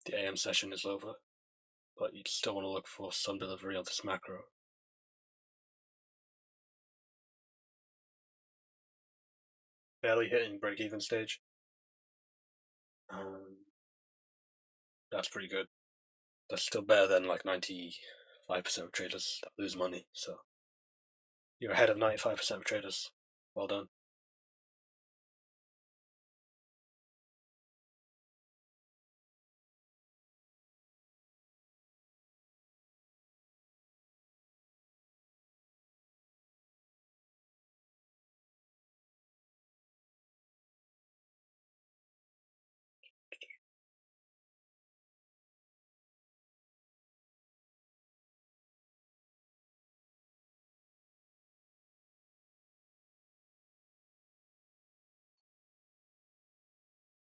[SPEAKER 1] The AM session is over, but you still want to look for some delivery of this macro. Barely hitting break-even stage. That's pretty good. That's still better than like 95% of traders that lose money. So you're ahead of 95% of traders. Well done.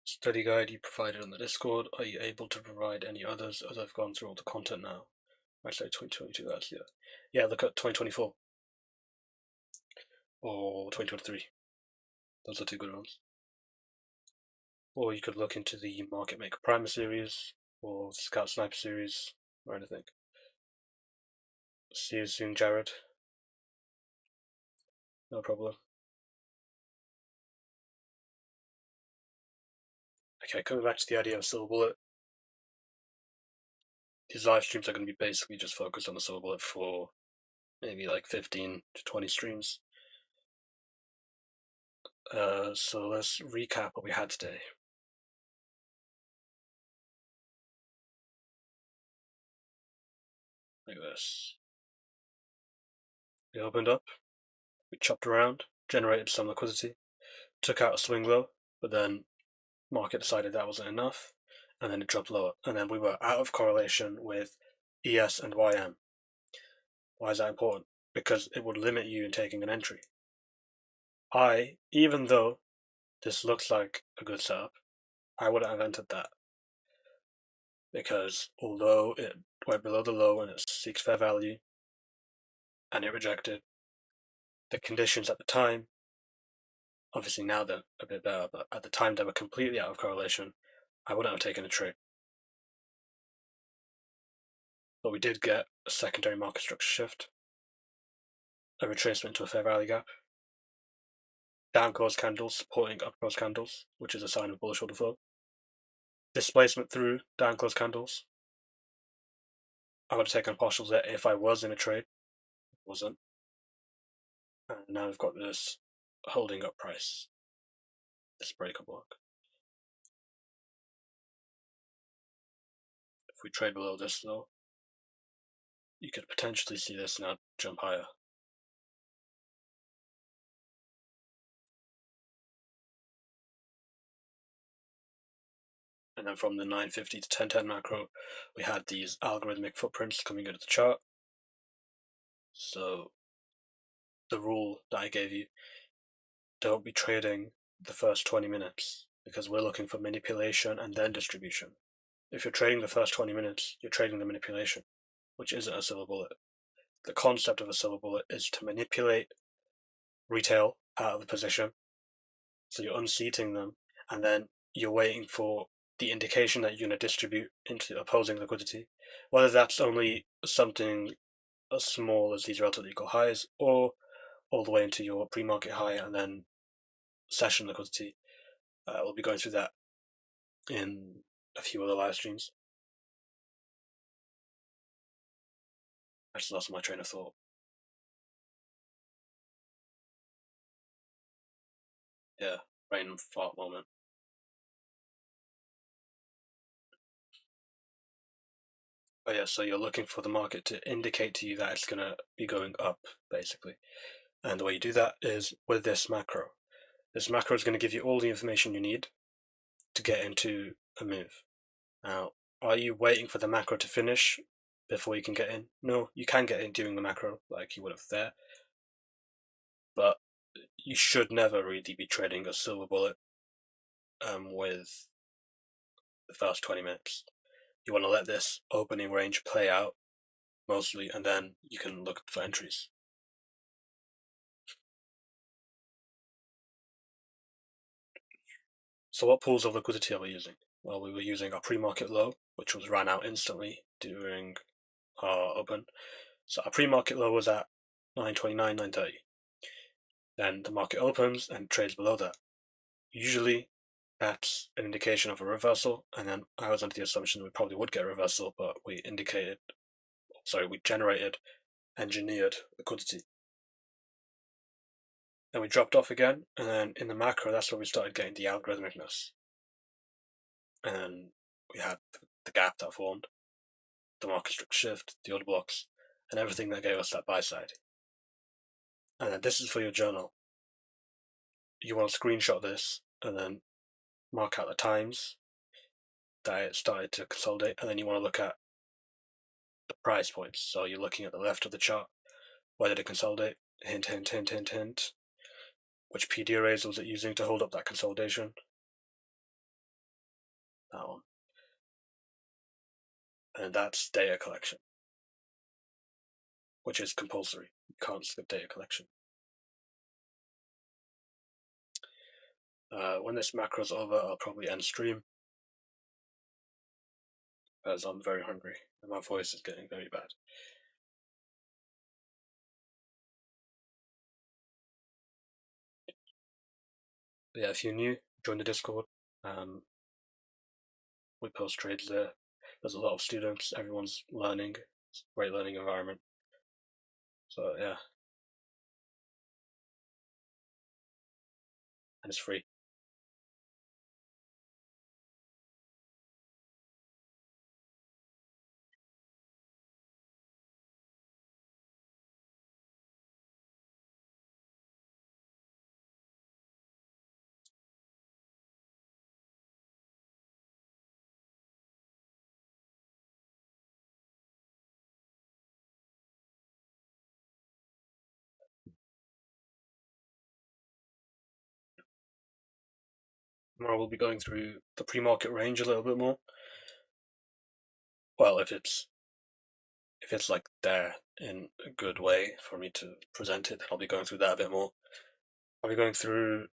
[SPEAKER 1] Study guide you provided on the Discord. Are you able to provide any others as I've gone through all the content now? I say 2022, that's yeah. Yeah, look at 2024 or 2023. Those are two good ones. Or you could look into the Market Maker Primer series or Scout Sniper series or anything. See you soon, Jared. No problem. Okay, coming back to the idea of Silver Bullet. These live streams are going to be basically just focused on the Silver Bullet for maybe like 15 to 20 streams. So let's recap what we had today. Like this. We opened up, we chopped around, generated some liquidity, took out a swing low, but then market decided that wasn't enough, and then it dropped lower. And then we were out of correlation with ES and YM. Why is that important? Because it would limit you in taking an entry. Even though this looks like a good setup, I wouldn't have entered that. Because although it went below the low and it seeks fair value, and it rejected, the conditions at the time, obviously now they're a bit better, but at the time they were completely out of correlation, I wouldn't have taken a trade. But we did get a secondary market structure shift, a retracement to a fair value gap, down close candles supporting up close candles, which is a sign of bullish order flow, displacement through down close candles. I would have taken partials there if I was in a trade. Wasn't. And now we've got this holding up price, this breaker block. If we trade below this though, you could potentially see this now jump higher. And then from the 950 to 1010 macro, we had these algorithmic footprints coming into the chart. So the rule that I gave you, don't be trading the first 20 minutes because we're looking for manipulation and then distribution. If you're trading the first 20 minutes, you're trading the manipulation, which isn't a silver bullet. The concept of a silver bullet is to manipulate retail out of the position. So you're unseating them and then you're waiting for the indication that you're going to distribute into opposing liquidity, whether that's only something as small as these relatively equal highs or all the way into your pre-market high and then session liquidity. We'll be going through that in a few other live streams. I just lost my train of thought. Yeah, brain fart moment. Oh yeah, so you're looking for the market to indicate to you that it's going to be going up, basically. And the way you do that is with this macro. This macro is going to give you all the information you need to get into a move. Now, are you waiting for the macro to finish before you can get in? No, you can get in during the macro, like you would have there. But you should never really be trading a silver bullet with the first 20 minutes. You want to let this opening range play out mostly, and then you can look for entries. So what pools of liquidity are we using? Well, we were using our pre-market low, which was ran out instantly during our open. So our pre-market low was at 929, 930. Then the market opens and trades below that. Usually that's an indication of a reversal, and then I was under the assumption we probably would get a reversal, but we generated engineered liquidity. Then we dropped off again, and then in the macro, that's where we started getting the algorithmicness. And we had the gap that formed, the market structure shift, the order blocks, and everything that gave us that buy side. And then this is for your journal. You want to screenshot this and then mark out the times that it started to consolidate, and then you want to look at the price points. So you're looking at the left of the chart. Where did it consolidate? Hint, hint, hint, hint, hint. Which PD arrays was it using to hold up that consolidation? That one. And that's data collection, which is compulsory. You can't skip data collection. When this macro's over, I'll probably end stream, as I'm very hungry and my voice is getting very bad. But yeah, if you're new, join the Discord. We post trades there. There's a lot of students. Everyone's learning. It's a great learning environment. So yeah, and it's free. Tomorrow we'll be going through the pre-market range a little bit more. Well, if it's like there in a good way for me to present it, then I'll be going through that a bit more. I'll be going through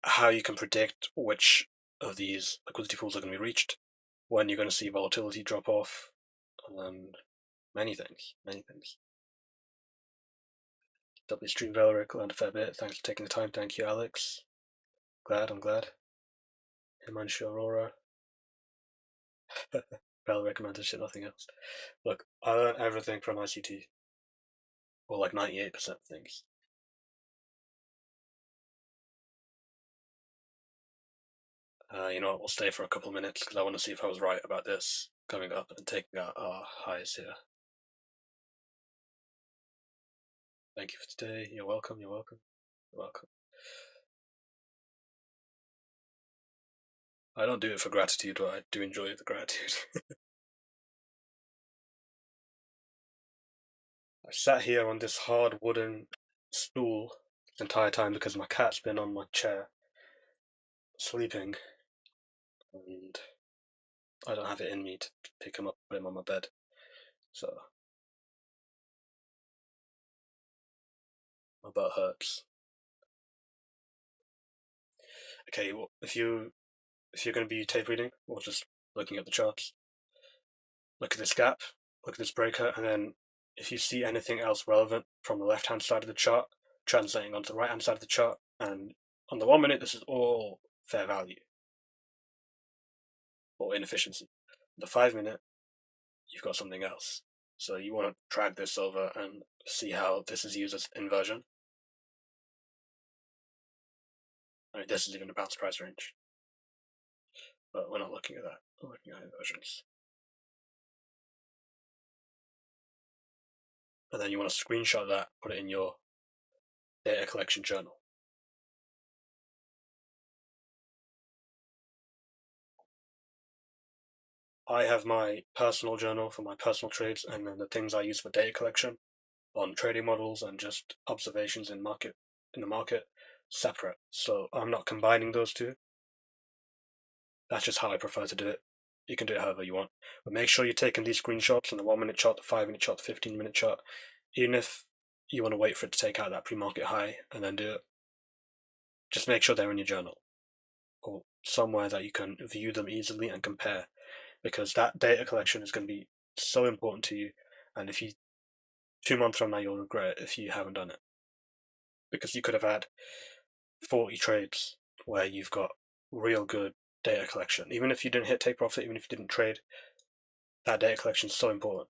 [SPEAKER 1] how you can predict which of these liquidity pools are going to be reached, when you're going to see volatility drop off, and many things. W Stream Valeric learned a fair bit. Thanks for taking the time. Thank you, Alex. I'm glad. Himanshu Aurora. Valeric mentorship, nothing else. Look, I learned everything from ICT. Well, like 98% of things. You know what, we'll stay for a couple of minutes because I want to see if I was right about this coming up and taking out our highs here. Thank you for today. You're welcome. I don't do it for gratitude, but I do enjoy the gratitude. I sat here on this hard wooden stool the entire time because my cat's been on my chair sleeping, and I don't have it in me to pick him up and put him on my bed. So my butt hurts. Okay, well, if you're going to be tape reading or just looking at the charts, look at this gap, look at this breaker, and then if you see anything else relevant from the left-hand side of the chart, translating onto the right-hand side of the chart, and on the 1 minute, this is all fair value or inefficiency. The 5 minute, you've got something else. So you want to drag this over and see how this is used as inversion. I mean, this is even a bounce price range, but we're not looking at that. We're looking at inversions. And then you want to screenshot that, put it in your data collection journal. I have my personal journal for my personal trades, and then the things I use for data collection on trading models and just observations in the market separate. So I'm not combining those two. That's just how I prefer to do it. You can do it however you want, but make sure you're taking these screenshots on the 1 minute chart, the 5 minute chart, the 15-minute chart. Even if you want to wait for it to take out that pre-market high and then do it, just make sure they're in your journal. Or somewhere that you can view them easily and compare, because that data collection is going to be so important to you. And if you 2 months from now, you'll regret it if you haven't done it, because you could have had 40 trades where you've got real good data collection. Even if you didn't hit take profit, even if you didn't trade, that data collection is so important.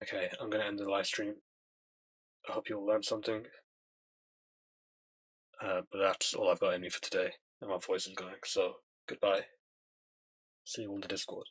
[SPEAKER 1] Okay, I'm going to end the live stream. I hope you all learned something. But that's all I've got in me for today. And my voice is going, so goodbye. See you on the Discord.